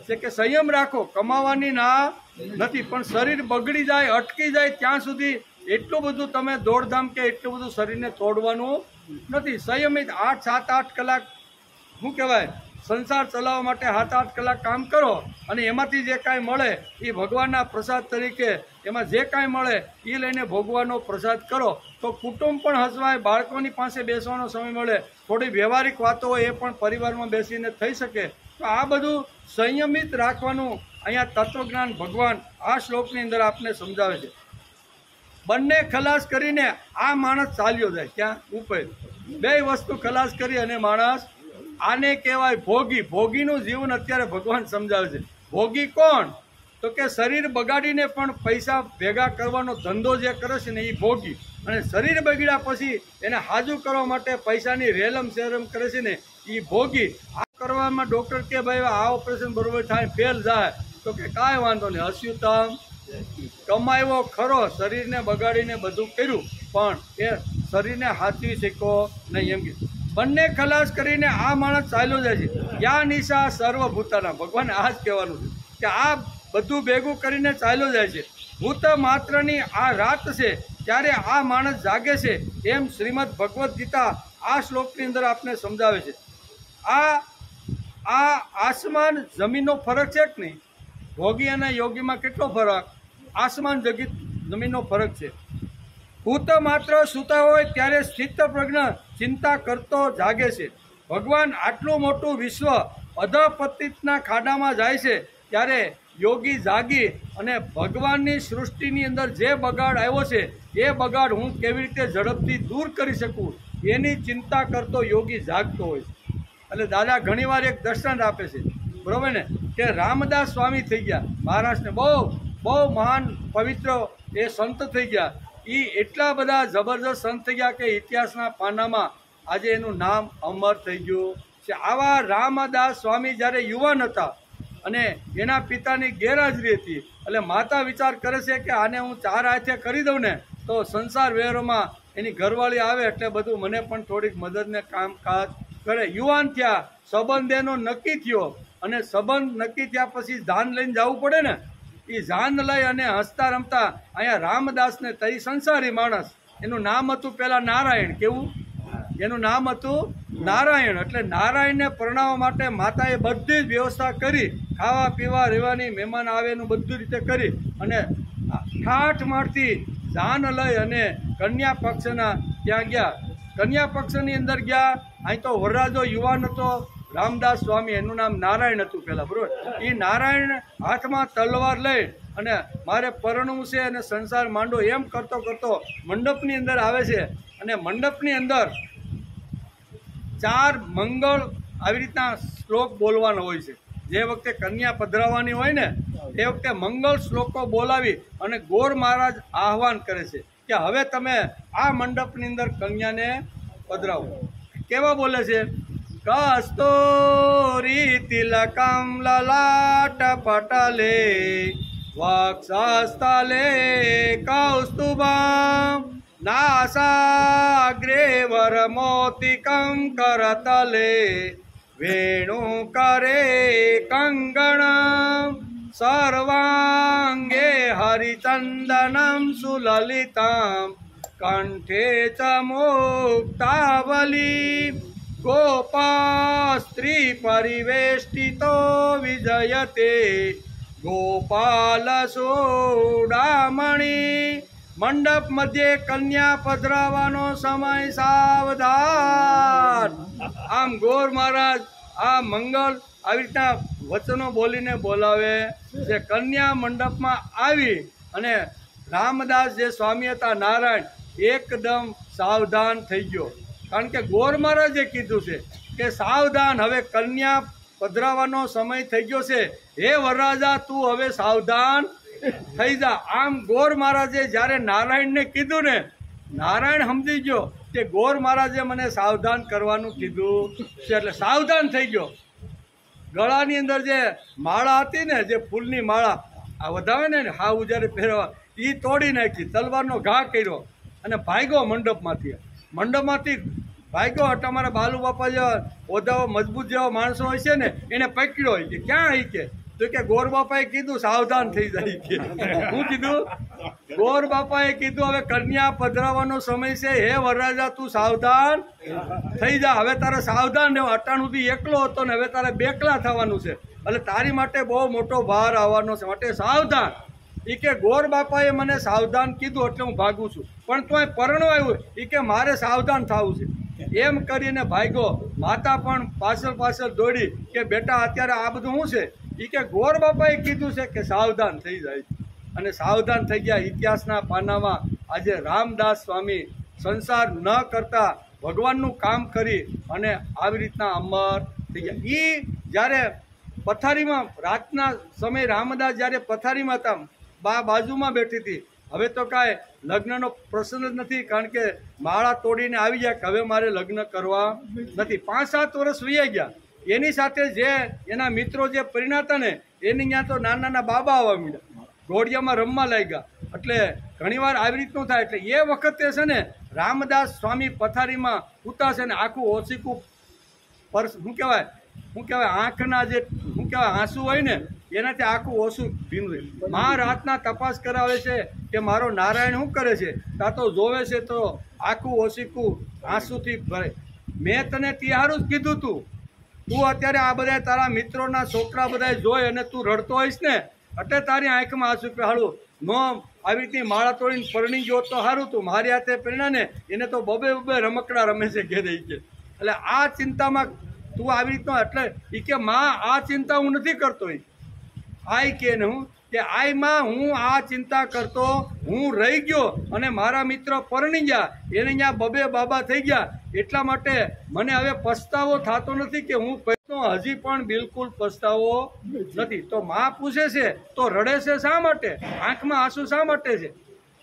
છે કે સંયમ રાખો. કમાવાની ના નથી પણ શરીર બગડી જાય, અટકી જાય ત્યાં સુધી એટલું બધું તમે દોડધામ કે એટલું બધું શરીરને તોડવાનું નથી. સંયમિત 8-7-8 કલાક શું કહેવાય સંસાર ચલાવવા માટે 7-8 કલાક કામ કરો અને એમાંથી જે કાંઈ મળે એ ભગવાનના પ્રસાદ તરીકે એમાં જે કાંઈ મળે એ લઈને ભોગવાનો પ્રસાદ કરો તો કુટુંબ પણ હસવાય, બાળકોની પાસે બેસવાનો સમય મળે, થોડી વ્યવહારિક વાતો હોય એ પણ પરિવારમાં બેસીને થઈ શકે. તો આ બધું સંયમિત રાખવાનું અહીંયા તત્વજ્ઞાન ભગવાન આ શ્લોકની અંદર આપને સમજાવે છે. બંને ખલાસ કરીને આ માણસ ચાલ્યો જાય ક્યાં ઉપર. 2 વસ્તુ ખલાસ કરી અને માણસ આને કહેવાય ભોગી. ભોગીનું જીવન અત્યારે ભગવાન સમજાવે છે. ભોગી કોણ? તો કે શરીર બગાડીને પણ પૈસા ભેગા કરવાનો ધંધો જે કરે છે ને એ ભોગી. અને શરીર બગડ્યા પછી એને હાજુ કરવા માટે પૈસાની રેલમ શેરમ કરે છે ને એ ભોગી. આ કરવામાં ડૉક્ટર કે ભાઈ આ ઓપરેશન બરોબર થાય, ફેલ જાય તો કે કાંઈ વાંધો નહીં, હસ્યુતમ કમાયો ખરો, શરીરને બગાડીને બધું કર્યું પણ એ શરીરને હાચવી શક્યો નહીં એમ કે. બંને ખલાસ કરીને આ માણસ ચાલ્યો જાય છે. યા નિશા સર્વભૂતાના. ભગવાન આ જ કહેવાનું છે કે આ બધું ભેગું કરીને ચાલ્યો જાય છે. ભૂત માત્રની આ રાત છે ત્યારે આ માણસ જાગે છે એમ શ્રીમદ ભગવદ્ ગીતા આ શ્લોકની અંદર આપને સમજાવે છે. આ આસમાન જમીનનો ફરક છે કે નહીં? ભોગી અને યોગીમાં કેટલો ફરક? આસમાન જમીનનો ફરક છે. ભૂત માત્ર સૂતા હોય ત્યારે સ્થિત પ્રજ્ઞ ચિંતા કરતો જાગે છે. ભગવાન આટલું મોટું વિશ્વ અધપતિતના ખાડામાં જાય છે ત્યારે યોગી જાગી અને ભગવાનની સૃષ્ટિની અંદર જે બગાડ આવ્યો છે એ બગાડ હું કેવી રીતે ઝડપથી દૂર કરી શકું એની ચિંતા કરતો યોગી જાગતો હોય છે. એટલે દાદા ઘણીવાર એક દર્શન આપે છે, બરાબર ને, કે રામદાસ સ્વામી થઈ ગયા મહારાષ્ટ્રને, બહુ મહાન પવિત્ર એ સંત થઈ ગયા. એ એટલા બધા જબરજસ્ત સંત થઈ ગયા કે ઇતિહાસના પાનામાં આજે એનું નામ અમર થઈ ગયું છે. આવા રામદાસ સ્વામી જ્યારે યુવાન હતા અને એના પિતાની ગેરહાજરી હતી એટલે માતા વિચાર કરે છે કે આને હું 4 હાથે કરી દઉં ને તો સંસાર વ્યવહારોમાં એની ઘરવાળી આવે એટલે બધું મને પણ થોડીક મદદને કામકાજ કરે. યુવાન થયા, સંબંધ એનો નક્કી થયો અને સંબંધ નક્કી થયા પછી જાન લઈને જવું પડે ને. એ જાન લઈ અને હસતા રમતા અહીંયા રામદાસને તઈ સંસારી માણસ, એનું નામ હતું પહેલાં નારાયણ. કેવું? એનું નામ હતું નારાયણ. એટલે નારાયણને પરણાવવા માટે માતાએ બધી જ વ્યવસ્થા કરી, ખાવા પીવા રહેવાની, મહેમાન આવે એનું બધું રીતે કરી અને ઠાઠ મારથી જાન લઈ અને કન્યા પક્ષના ત્યાં ગયા. કન્યા પક્ષની અંદર ગયા. અહીં તો વરરાજો યુવાન હતો રામદાસ સ્વામી, એનું નામ નારાયણ હતું પહેલાં, બરાબર. એ નારાયણ હાથમાં તલવાર લઈ અને મારે પરણવું છે અને સંસાર માંડો એમ કરતો કરતો મંડપની અંદર આવે છે અને મંડપની અંદર 4 મંગળ આવી રીતના શ્લોક બોલવાનો હોય છે. જે વખતે કન્યા પધરાવવાની હોય ને એ વખતે મંગળ શ્લોકો બોલાવી અને ગોર મહારાજ આહવાન કરે છે કે હવે તમે આ મંડપની અંદર કન્યાને પધરાવો. કેવા બોલે છે? કસ્તૂરી તિલકમ લલાટ પટલે વક્ષસ્થલે કૌસ્તુભમ નાસાગ્રે વરમોતિકમ કરતલે વેણુકરે કંગણમ સર્વાંગે હરિચંદનમ સુલલિતમ કંઠે ચ મુક્તાવલી ગોપા સ્ત્રી પરિવેષ્ટિતો વિજયતે ગોપાલ સોડામણી. મંડપ મધ્યે કન્યા પધરાવાનો સમય સાવધાન. આમ ગોર મહારાજ આ મંગળ આવી રીતના વચનો બોલીને બોલાવે છે. કન્યા મંડપમાં આવી અને રામદાસ જે સ્વામી હતા નારાયણ એકદમ સાવધાન થઈ ગયો, કારણ કે ગોર મહારાજે કીધું છે કે સાવધાન, હવે કન્યા પધરાવાનો સમય થઈ ગયો છે, હે વરરાજા તું હવે સાવધાન થઈ જા. આમ ગોર મહારાજે જ્યારે નારાયણને કીધું ને, નારાયણ સમજી ગયો કે ગોર મહારાજે મને સાવધાન કરવાનું કીધું છે એટલે સાવધાન થઈ ગયો. ગળાની અંદર જે માળા હતી ને, જે ફૂલની માળા આ વધાવે ને હાવ જ્યારે પહેરવા, એ તોડી નાખી, તલવારનો ઘા કર્યો અને ભાગ્યો મંડપમાંથી ભાગ્યો. અમારા બાલુ બાપા જેવા ઓધાઓ મજબૂત જેવા માણસો હોય છે ને એને પકડ્યો હોય કે ક્યાં આવી કે તો કે ગોર બાપાએ કીધું સાવધાન થઈ જાય કે. શું કીધું? ગોર બાપાએ કીધું હવે કન્યા પધરાવાનો સમય છે, હે વરરાજા તું સાવધાન થઈ જા, હવે તારે સાવધાન રહેવા. અટાણ સુધી એકલો હતો ને હવે તારે બેકલા થવાનું છે, એટલે તારી માટે બહુ મોટો ભાર આવવાનો છે, માટે સાવધાન. એ કે ગોર બાપાએ મને સાવધાન કીધું એટલે હું ભાગું છું, પણ તું પરણવાયું એ કે મારે સાવધાન થવું છે. એમ કરીને ભાગ્યો. માતા પણ પાછળ દોડી કે બેટા અત્યારે આ બધું શું છે? એ કે ગોર બાપાએ કીધું છે કે સાવધાન થઈ જાય, અને સાવધાન થઈ ગયા. ઇતિહાસના પાનામાં આજે રામદાસ સ્વામી સંસાર ન કરતા ભગવાનનું કામ કરી અને આવી રીતના અમર થઈ ગયા. એ જ્યારે પથારીમાં રાતના સમયે રામદાસ જ્યારે પથારીમાં હતા, બા બાજુમાં બેઠી હતી. હવે તો કાંઈ લગ્નનો પ્રશ્ન જ નથી, કારણ કે માળા તોડીને આવી ગયા કે હવે મારે લગ્ન કરવા નથી. 5-7 વર્ષ વહી ગયા. એની સાથે જે એના મિત્રો જે પરિણાતા ને એની ત્યાં તો નાના બાબા આવવા માંડ્યા, ઘોડિયામાં રમવા લાગ્યા. એટલે ઘણીવાર આવી રીતનું થાય. એટલે એ વખતે છે ને રામદાસ સ્વામી પથારીમાં ઉતારશે ને આખું ઓછીકું શું કહેવાય આંખના જે આંસુ હોય ને એનાથી આખું ઓછું ભીનું. મા રાતના તપાસ કરાવે છે કે મારો નારાયણ શું કરે છે, કાં તો જોવે છે તો આખું ઓછીકું આંસુથી ભરે. મેં તને તિહારું જ કીધું તું અત્યારે આ બધા તારા મિત્રોના છોકરા બધા જોઈ અને તું રડતો હોઈશ ને એટલે તારી આંખમાં આંસુ હાલું નો આવી રીતની માળા તોડીને પરણી ગયો તો સારું. તું મારી હાથે પરણા ને એને તો બબે રમકડા રમે છે ઘેરે કે. એટલે આ ચિંતામાં તું આવી રીતનો, એટલે એ કે માં આ ચિંતા હું નથી કરતો. આઈ કે ને હું કે આઈ માં હું આ ચિંતા કરતો, હું રહી ગયો અને મારા મિત્ર પરણી ગયા, એને અહીંયા બબે બાબા થઈ ગયા, એટલા માટે મને હવે પસ્તાવો થતો નથી કે હું હજી પણ બિલકુલ પસ્તાવો નથી. તો માં પૂછે છે તો રડે છે શા માટે, આંખમાં આંસુ શા માટે છે?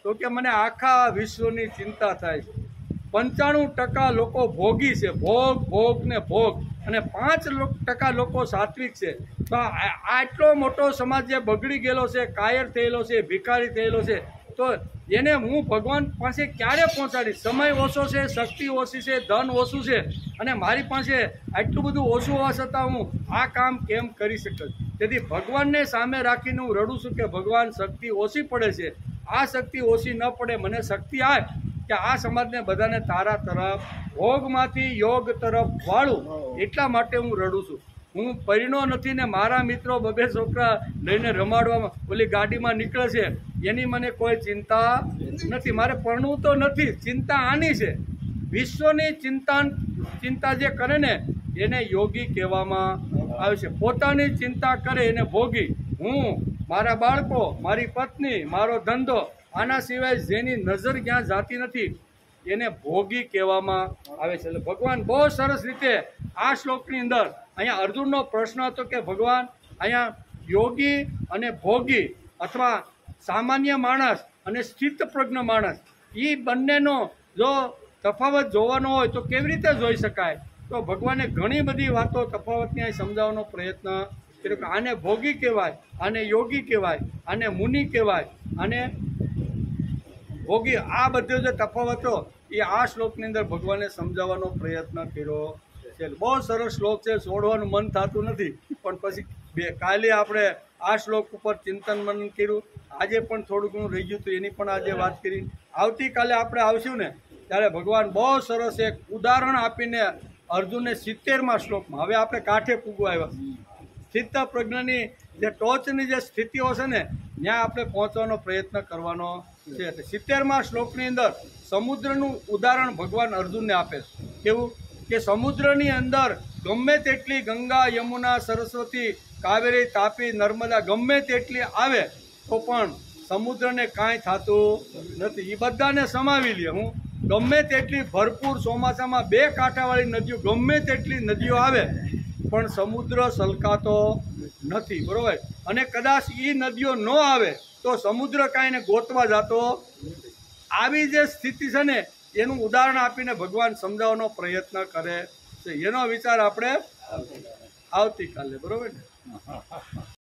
તો કે મને આખા વિશ્વની ચિંતા થાય છે. 95% લોકો ભોગી છે, ભોગ ને ભોગ, અને 5% લોકો સાત્વિક છે. તો આટલો મોટો સમાજ જે બગડી ગયેલો છે, કાયર થયેલો છે, ભિખારી થયેલો છે, તો એને હું ભગવાન પાસે ક્યારે પહોંચાડીશ? સમય ઓછો છે, શક્તિ ઓછી છે, ધન ઓછું છે, અને મારી પાસે આટલું બધું ઓછું હોવા છતાં હું આ કામ કેમ કરી શકું? તેથી ભગવાનને સામે રાખીને હું રડું છું કે ભગવાન શક્તિ ઓછી પડે છે, આ શક્તિ ઓછી ન પડે, મને શક્તિ આવે કે આ સમાજને બધાને તારા તરફ ભોગમાંથી યોગ તરફ વાળું, એટલા માટે હું રડું છું. હું પરિણો નથી ને મારા મિત્રો બબે છોકરા લઈને રમાડવામાં ઓલી ગાડીમાં નીકળે છે, એની મને કોઈ ચિંતા નથી. મારે પરણવું તો નથી, ચિંતા આની છે. વિશ્વની ચિંતા જે કરે ને એને યોગી કહેવામાં આવે છે. પોતાની ચિંતા કરે એને ભોગી. હું, મારા બાળકો, મારી પત્ની, મારો ધંધો, આના સિવાય જેની નજર ક્યાં જાતી નથી એને ભોગી કહેવામાં આવે છે. એટલે ભગવાન બહુ સરસ રીતે આ શ્લોકની અંદર અહીંયા અર્જુનનો પ્રશ્ન હતો કે ભગવાન અહીંયા યોગી અને ભોગી અથવા સામાન્ય માણસ અને સ્થિતપ્રજ્ઞ માણસ એ બંનેનો જો તફાવત જોવાનો હોય તો કેવી રીતે જોઈ શકાય? તો ભગવાને ઘણી બધી વાતો તફાવતની અહીં સમજાવવાનો પ્રયત્ન કર્યો કે આને ભોગી કહેવાય, આને યોગી કહેવાય, આને મુનિ કહેવાય, આને ભોગી. આ બધો જે તફાવતો એ આ શ્લોકની અંદર ભગવાને સમજાવવાનો પ્રયત્ન કર્યો છે. બહુ સરસ શ્લોક છે, છોડવાનું મન થતું નથી, પણ પછી કાલે આપણે આ શ્લોક ઉપર ચિંતન મનન કર્યું. આજે પણ થોડું ઘણું રહી ગયું હતું, એની પણ આજે વાત કરી. આવતીકાલે આપણે આવશું ને ત્યારે ભગવાન બહુ સરસ એક ઉદાહરણ આપીને અર્જુનને 70મા શ્લોકમાં, હવે આપણે કાંઠે પૂગવા આવ્યા, સ્થિત પ્રજ્ઞની જે ટોચની જે સ્થિતિઓ છે ને ત્યાં આપણે પહોંચવાનો પ્રયત્ન કરવાનો છે. 70મા શ્લોકની અંદર સમુદ્રનું ઉદાહરણ ભગવાન અર્જુનને આપે છે. કેવું કે સમુદ્રની અંદર ગમે તેટલી ગંગા, યમુના, સરસ્વતી, કાવેરી, તાપી, નર્મદા ગમે તેટલી આવે તો પણ સમુદ્રને કાંઈ થતું નથી. એ બધાને સમાવી લે. હું ગમે તેટલી ભરપૂર ચોમાસામાં 2 કાંઠાવાળી નદીઓ, ગમે તેટલી નદીઓ આવે પણ સમુદ્ર છલકાતો નથી, બરોબર. અને કદાચ એ નદીઓ ન આવે તો સમુદ્ર કાંઈને ગોતવા જતો. આવી જે સ્થિતિ છે ને એનું ઉદાહરણ આપીને ભગવાન સમજાવવાનો પ્રયત્ન કરે છે. એનો વિચાર આપણે આવતીકાલે, બરોબર ને.